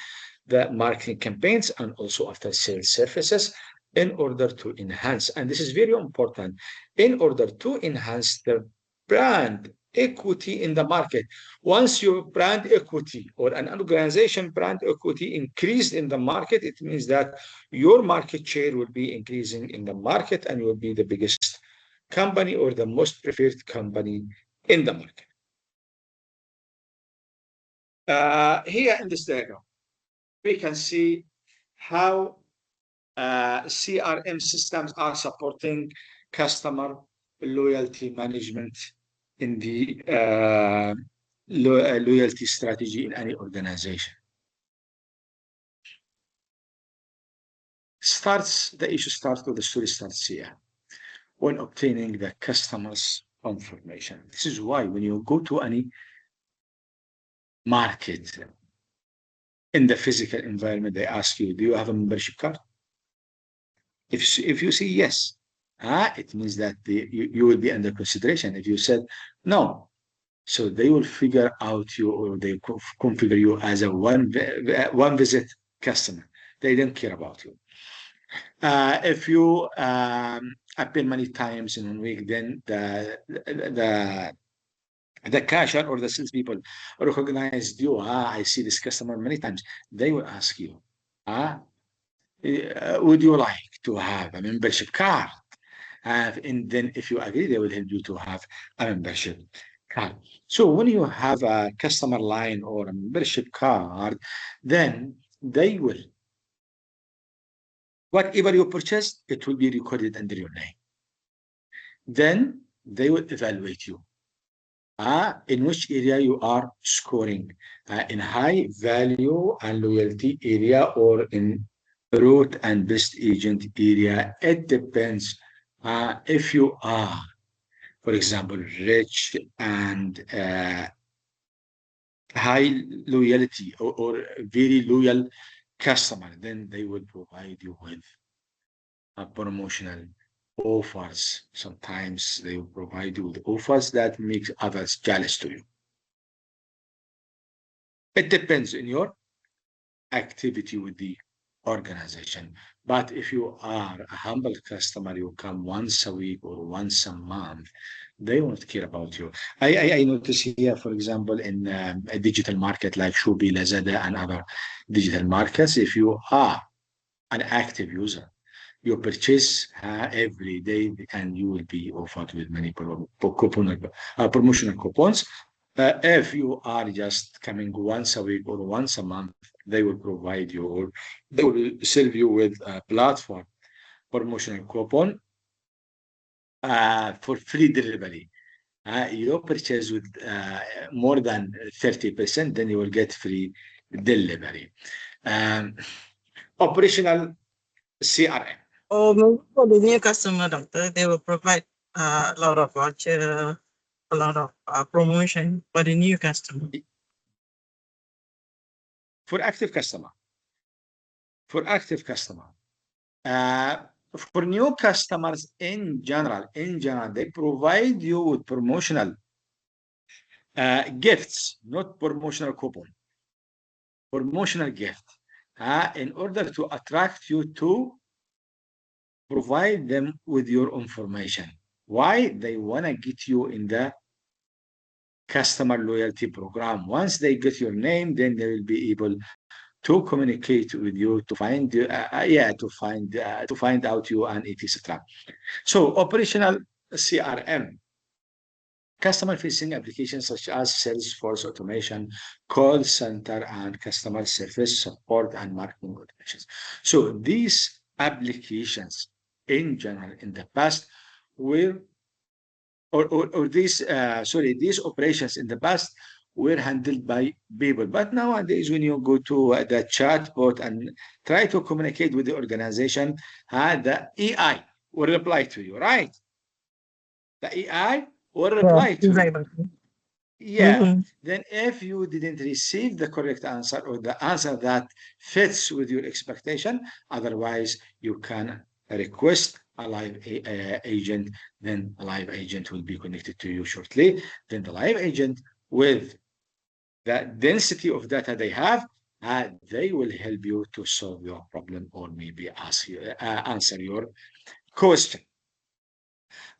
S1: the marketing campaigns, and also after sales services, in order to enhance, and this is very important, in order to enhance the brand equity in the market. Once your brand equity or an organization brand equity increased in the market, it means that your market share will be increasing in the market and you will be the biggest company or the most preferred company in the market. Here in this diagram, we can see how CRM systems are supporting customer loyalty management in the loyalty strategy in any organization. The issue starts with the story starts here when obtaining the customer's information. This is why when you go to any market in the physical environment, they ask you, do you have a membership card? If you say yes, it means that you will be under consideration. If you said no, so they will figure out you, or they configure you as a one visit customer. They don't care about you. If you appear many times in a week, then the cashier or the salespeople recognized you. I see this customer many times. They will ask you, would you like to have a membership card? And then if you agree, they will help you to have a membership card. So when you have a customer line or a membership card, then they will, whatever you purchase, it will be recorded under your name. Then they will evaluate you. In which area you are scoring, in high value and loyalty area, or in route and best agent area. It depends. If you are, for example, rich and high loyalty or very loyal customer, then they will provide you with promotional offers. Sometimes they will provide you with offers that makes others jealous to you. It depends on your activity with the organization. But if you are a humble customer, you come once a week or once a month, they won't care about you. I notice here, for example, in a digital market like Shopee, Lazada, and other digital markets, if you are an active user, you purchase every day and you will be offered with many promotional coupons. If you are just coming once a week or once a month, they will provide you or they will serve you with a platform promotional coupon for free delivery. You purchase with more than 30%, then you will get free delivery. Operational CRM.
S3: Or maybe for the new customer, doctor, they will provide a lot of voucher, a lot of promotion for the new customer.
S1: For active customer. For new customers in general, they provide you with promotional gifts, not promotional coupon. Promotional gift, in order to attract you to provide them with your information. Why? They want to get you in the customer loyalty program. Once they get your name, then they will be able to communicate with you to find to find out you and etc. So operational CRM, customer facing applications such as Salesforce automation, call center, and customer service support and marketing automations. So these applications in general in the past were or these operations in the past were handled by people. But nowadays, when you go to the chatbot and try to communicate with the organization, the AI will reply to you, right? The AI will reply to you. Yeah. Then if you didn't receive the correct answer or the answer that fits with your expectation, otherwise you can request a live agent, then a live agent will be connected to you shortly. Then the live agent, with the density of data they have, they will help you to solve your problem or maybe answer your question.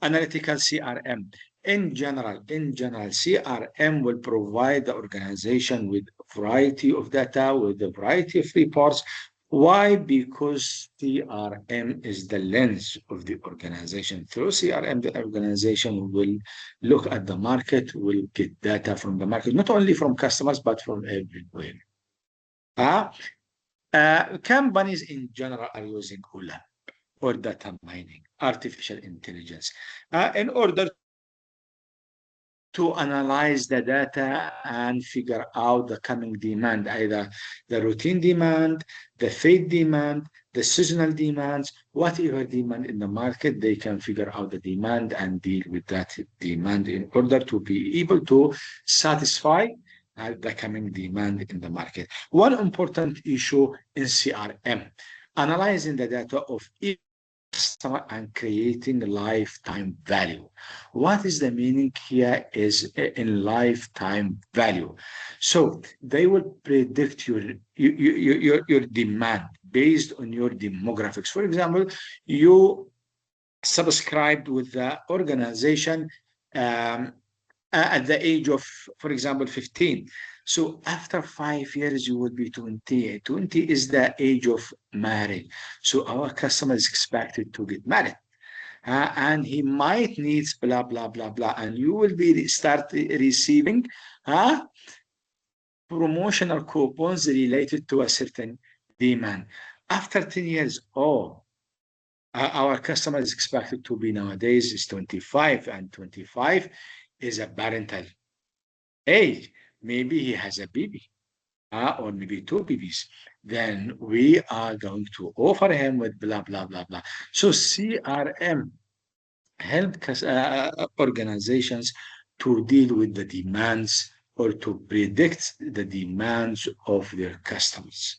S1: Analytical CRM. In general, CRM will provide the organization with a variety of data, with a variety of reports. Why? Because CRM is the lens of the organization. Through CRM, the organization will look at the market, will get data from the market, not only from customers, but from everywhere. Companies in general are using OLAP or data mining, artificial intelligence, in order to analyze the data and figure out the coming demand, either the routine demand, the fade demand, the seasonal demands, whatever demand in the market, they can figure out the demand and deal with that demand in order to be able to satisfy the coming demand in the market. One important issue in CRM, analyzing the data of each customer and creating lifetime value. What is the meaning here is in lifetime value. So they will predict your demand based on your demographics. For example, you subscribed with the organization at the age of, for example, 15. So after 5 years, you will be 20. 20 is the age of marriage. So our customer is expected to get married. And he might need blah, blah, blah, blah. And you will be start receiving promotional coupons related to a certain demand. After 10 years, our customer is expected to be nowadays is 25, and 25 is a parental age. Maybe he has a baby, or maybe two babies. then we are going to offer him with blah, blah, blah, blah. So CRM help organizations to deal with the demands or to predict the demands of their customers.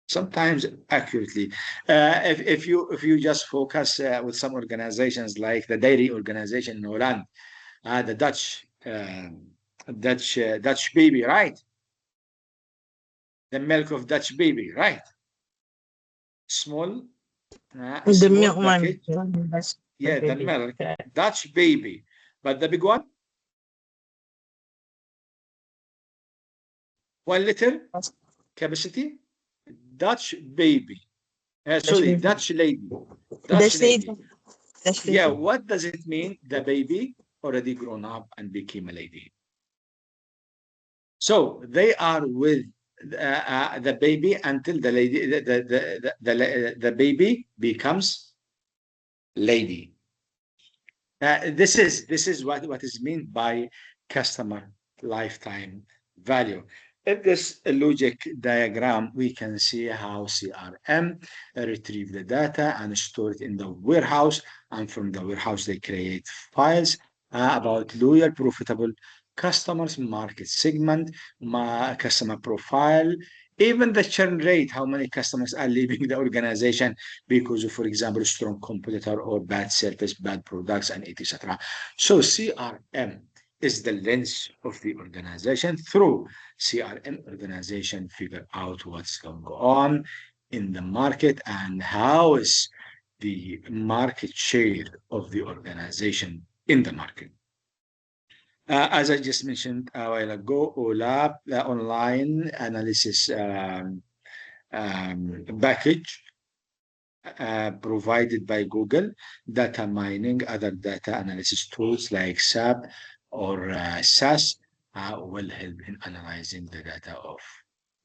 S1: Sometimes accurately. If you just focus with some organizations like the dairy organization in Holland, the Dutch baby, right? The milk of Dutch baby, right? Small,
S3: The
S1: small
S3: milk one.
S1: package.
S3: That's
S1: Yeah, the
S3: baby.
S1: milk,
S3: Correct.
S1: Dutch baby. But the big one, 1 liter capacity, Dutch baby. Sorry,
S3: baby.
S1: Dutch lady.
S3: Dutch lady.
S1: lady.
S3: Dutch
S1: Yeah,
S3: lady.
S1: what does it mean? The baby already grown up and became a lady. So they are with the baby until the lady, the baby becomes lady. This is what is meant by customer lifetime value. In this logic diagram, we can see how CRM retrieve the data and store it in the warehouse, and from the warehouse they create files about loyal, profitable customers, market segment, customer profile, even the churn rate, how many customers are leaving the organization because of, for example, strong competitor or bad service, bad products, and etc. So CRM is the lens of the organization. Through CRM, organization figure out what's going on in the market and how is the market share of the organization in the market. As I just mentioned a while ago, OLAP, the online analysis package provided by Google, data mining, other data analysis tools like SAP or SAS will help in analyzing the data of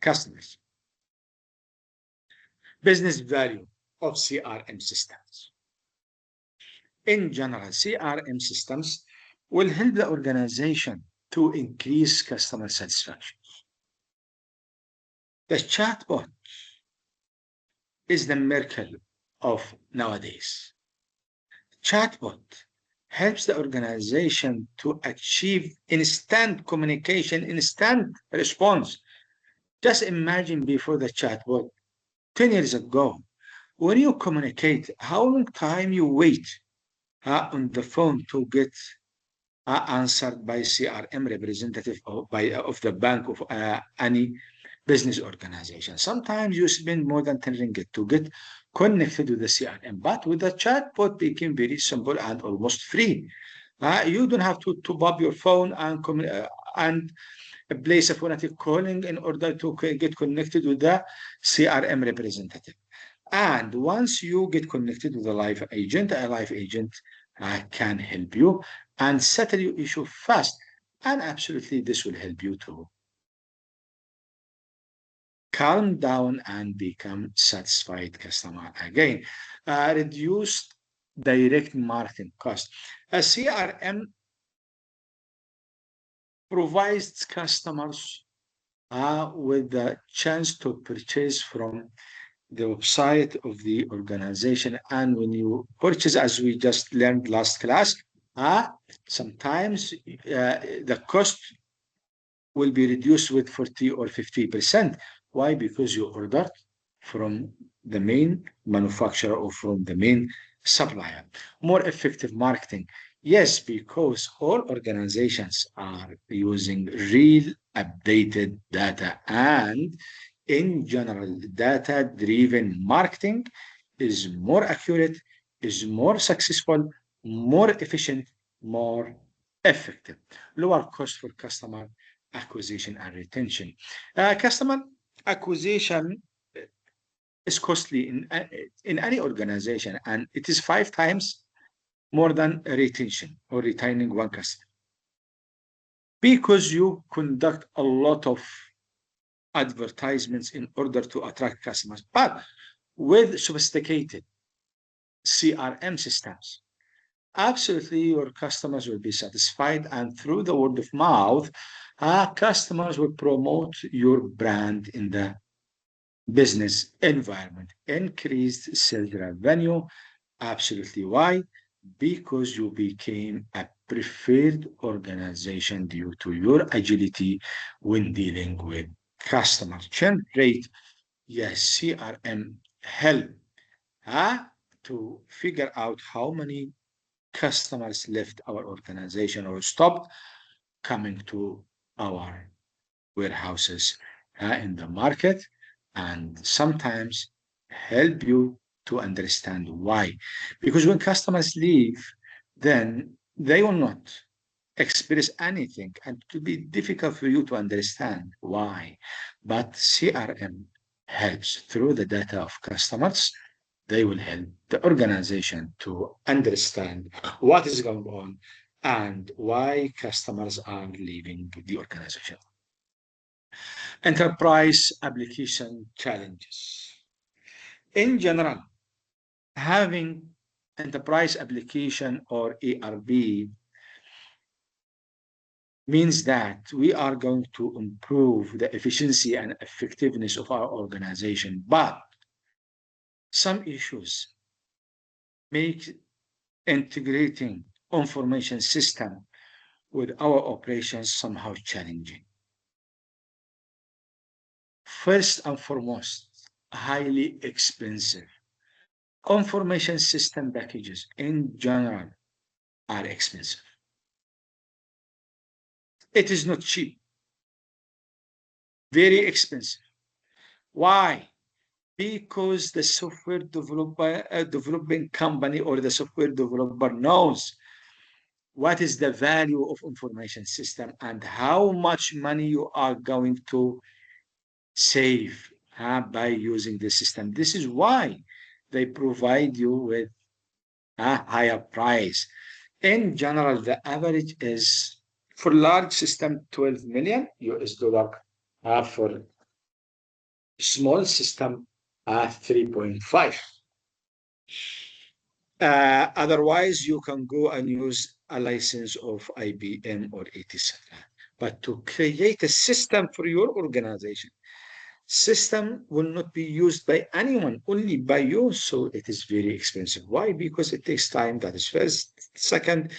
S1: customers. Business value of CRM systems. In general, CRM systems will help the organization to increase customer satisfaction. The chatbot is the miracle of nowadays. Chatbot helps the organization to achieve instant communication, instant response. Just imagine before the chatbot, 10 years ago, when you communicate, how long time you wait on the phone to get answered by CRM representative of the bank of any business organization. Sometimes you spend more than 10 ringgit to get connected with the CRM, but with the chatbot became very simple and almost free. You don't have to pop your phone and place a phonetic calling in order to get connected with the CRM representative. And once you get connected with a live agent can help you and settle your issue fast. And absolutely, this will help you to calm down and become satisfied customer again. Reduced direct marketing cost. A CRM provides customers with the chance to purchase from the website of the organization. And when you purchase, as we just learned last class, sometimes the cost will be reduced with 40 or 50%. Why? Because you ordered from the main manufacturer or from the main supplier. More effective marketing. Yes, because all organizations are using real updated data, and in general, data-driven marketing is more accurate, is more successful, more efficient, more effective. Lower cost for customer acquisition and retention. Customer acquisition is costly in any organization, and it is 5 times more than retention or retaining one customer, because you conduct a lot of advertisements in order to attract customers. But with sophisticated CRM systems, absolutely your customers will be satisfied, and through the word of mouth, customers will promote your brand in the business environment, increased sales revenue. Absolutely. Why? Because you became a preferred organization due to your agility when dealing with customers. Churn rate, yes, CRM help to figure out how many customers left our organization or stopped coming to our warehouses in the market, and sometimes help you to understand why. Because when customers leave, then they will not express anything, and it will be difficult for you to understand why. But CRM helps through the data of customers. They will help the organization to understand what is going on and why customers are leaving the organization. Enterprise application challenges. In general, having enterprise application or ERP means that we are going to improve the efficiency and effectiveness of our organization. But some issues make integrating information system with our operations somehow challenging. First and foremost, highly expensive. Information system packages in general are expensive. It is not cheap, very expensive. Why? Because the software developing company or the software developer knows what is the value of information system and how much money you are going to save by using the system. This is why they provide you with a higher price. In general, the average is for large system 12 million US dollar, for small system 3.5. Otherwise, you can go and use a license of IBM or etc. But to create a system for your organization, system will not be used by anyone, only by you. So it is very expensive. Why? Because it takes time. That is first. Second,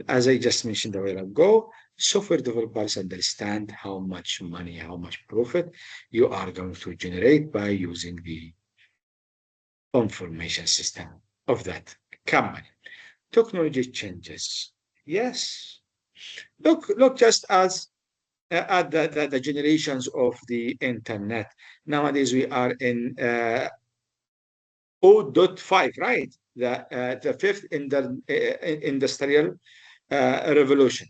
S1: as I just mentioned a while ago, software developers understand how much money, how much profit you are going to generate by using the information system of that company. Technology changes. Yes. Look just as at the generations of the internet. Nowadays we are in 0.5, right? The fifth industrial revolution.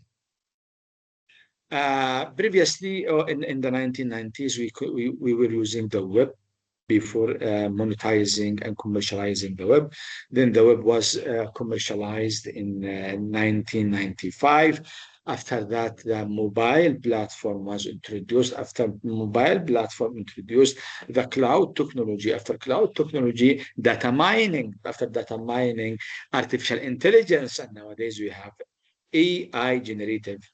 S1: Previously, in the 1990s, we were using the web before monetizing and commercializing the web. Then the web was commercialized in 1995. After that, the mobile platform was introduced. After mobile platform introduced, the cloud technology. After cloud technology, data mining. After data mining, artificial intelligence. And nowadays we have AI generative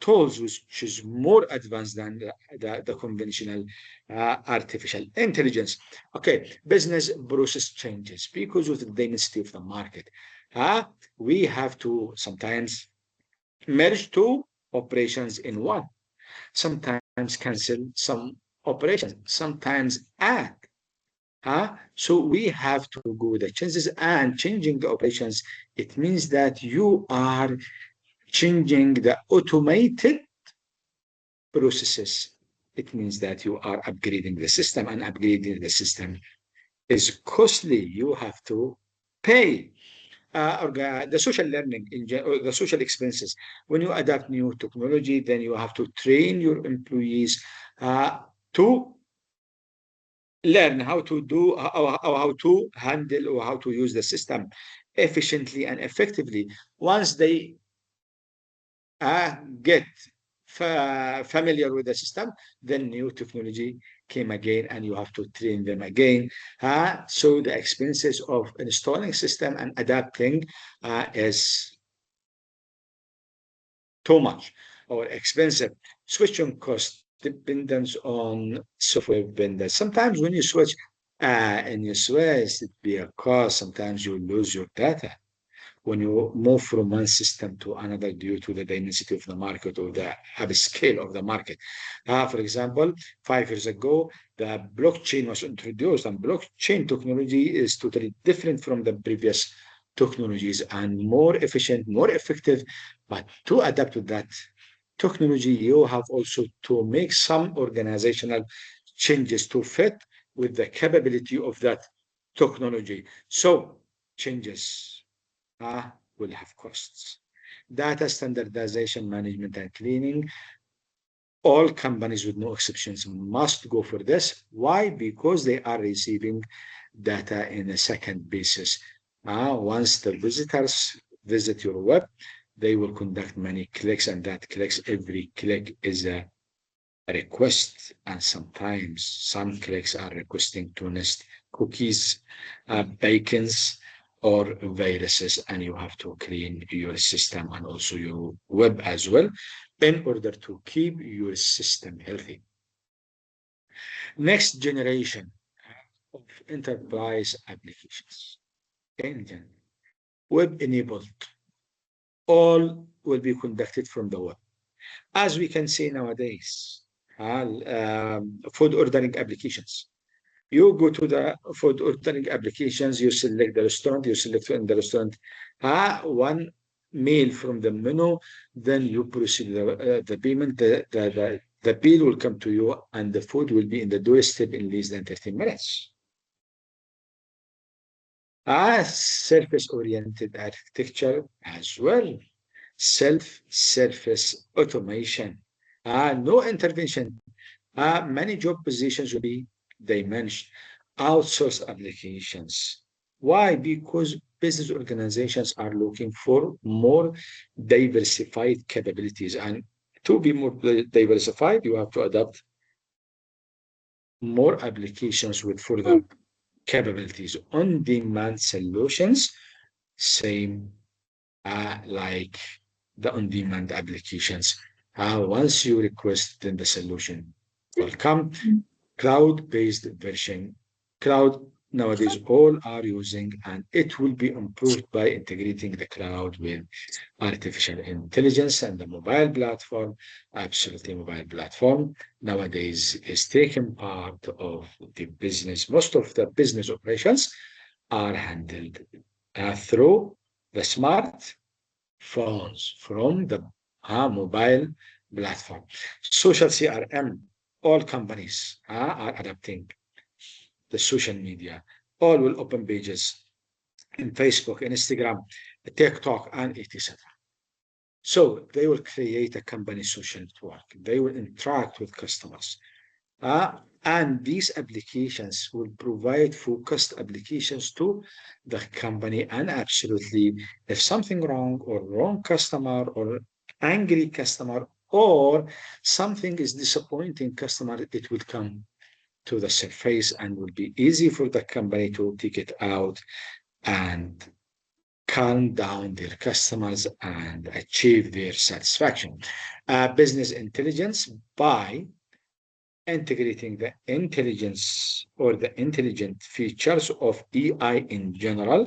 S1: tools, which is more advanced than the conventional artificial intelligence. Okay, business process changes because of the density of the market. We have to sometimes merge two operations in one, sometimes cancel some operations, sometimes add. So we have to go with the changes, and changing the operations, it means that you are changing the automated processes. It means that you are upgrading the system, and upgrading the system is costly. You have to pay the social learning, the social expenses. When you adapt new technology, then you have to train your employees to learn how to do, how to handle, or how to use the system efficiently and effectively. Once they get familiar with the system, then new technology came again, and you have to train them again. So the expenses of installing system and adapting is too much or expensive. Switching cost dependence on software vendors. Sometimes when you switch and you switch it because sometimes you lose your data when you move from one system to another due to the density of the market or the scale of the market. For example, 5 years ago, the blockchain was introduced, and blockchain technology is totally different from the previous technologies and more efficient, more effective. But to adapt to that technology, you have also to make some organizational changes to fit with the capability of that technology. So changes will have costs. Data standardization, management, and cleaning. All companies, with no exceptions, must go for this. Why? Because they are receiving data in a second basis. Once the visitors visit your web, they will conduct many clicks, and that clicks, every click is a request, and sometimes some clicks are requesting to nest cookies, beacons, or viruses, and you have to clean your system and also your web as well in order to keep your system healthy. Next generation of enterprise applications. Web enabled. All will be conducted from the web. As we can see nowadays, food ordering applications. You go to the food ordering applications, you select the restaurant, you select in the restaurant one meal from the menu, then you proceed the payment, the bill will come to you, and the food will be in the doorstep in less than 15 minutes. Surface-oriented architecture as well. Self-service automation. No intervention. Many job positions will be diminished. Outsource applications. Why? Because business organizations are looking for more diversified capabilities. And to be more diversified, you have to adopt more applications with further capabilities. On-demand solutions, same like the on-demand applications. Once you request, then the solution will come. Cloud-based version. Cloud nowadays all are using, and it will be improved by integrating the cloud with artificial intelligence, and the mobile platform, absolutely mobile platform, nowadays is taking part of the business. Most of the business operations are handled through the smart phones from the mobile platform. Social CRM, all companies are adapting the social media. All will open pages in Facebook, Instagram, TikTok, and etc. So they will create a company social network. They will interact with customers. And these applications will provide focused applications to the company. And absolutely, if something wrong or wrong customer or angry customer or something is disappointing customer, it will come to the surface and will be easy for the company to take it out and calm down their customers and achieve their satisfaction. Business intelligence by integrating the intelligence or the intelligent features of AI in general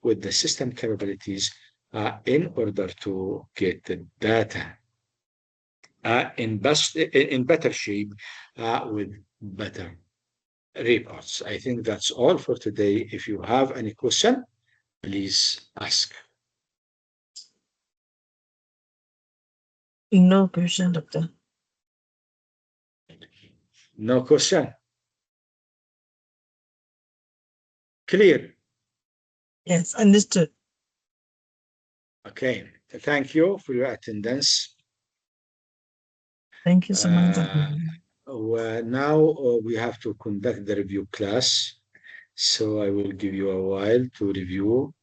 S1: with the system capabilities in order to get the data in better shape with better reports. I think that's all for today. If you have any question, please ask.
S3: No question, Doctor.
S1: No question. Clear?
S3: Yes, understood.
S1: Okay. Thank you for your attendance.
S3: Thank you so much.
S1: Now we have to conduct the review class. So I will give you a while to review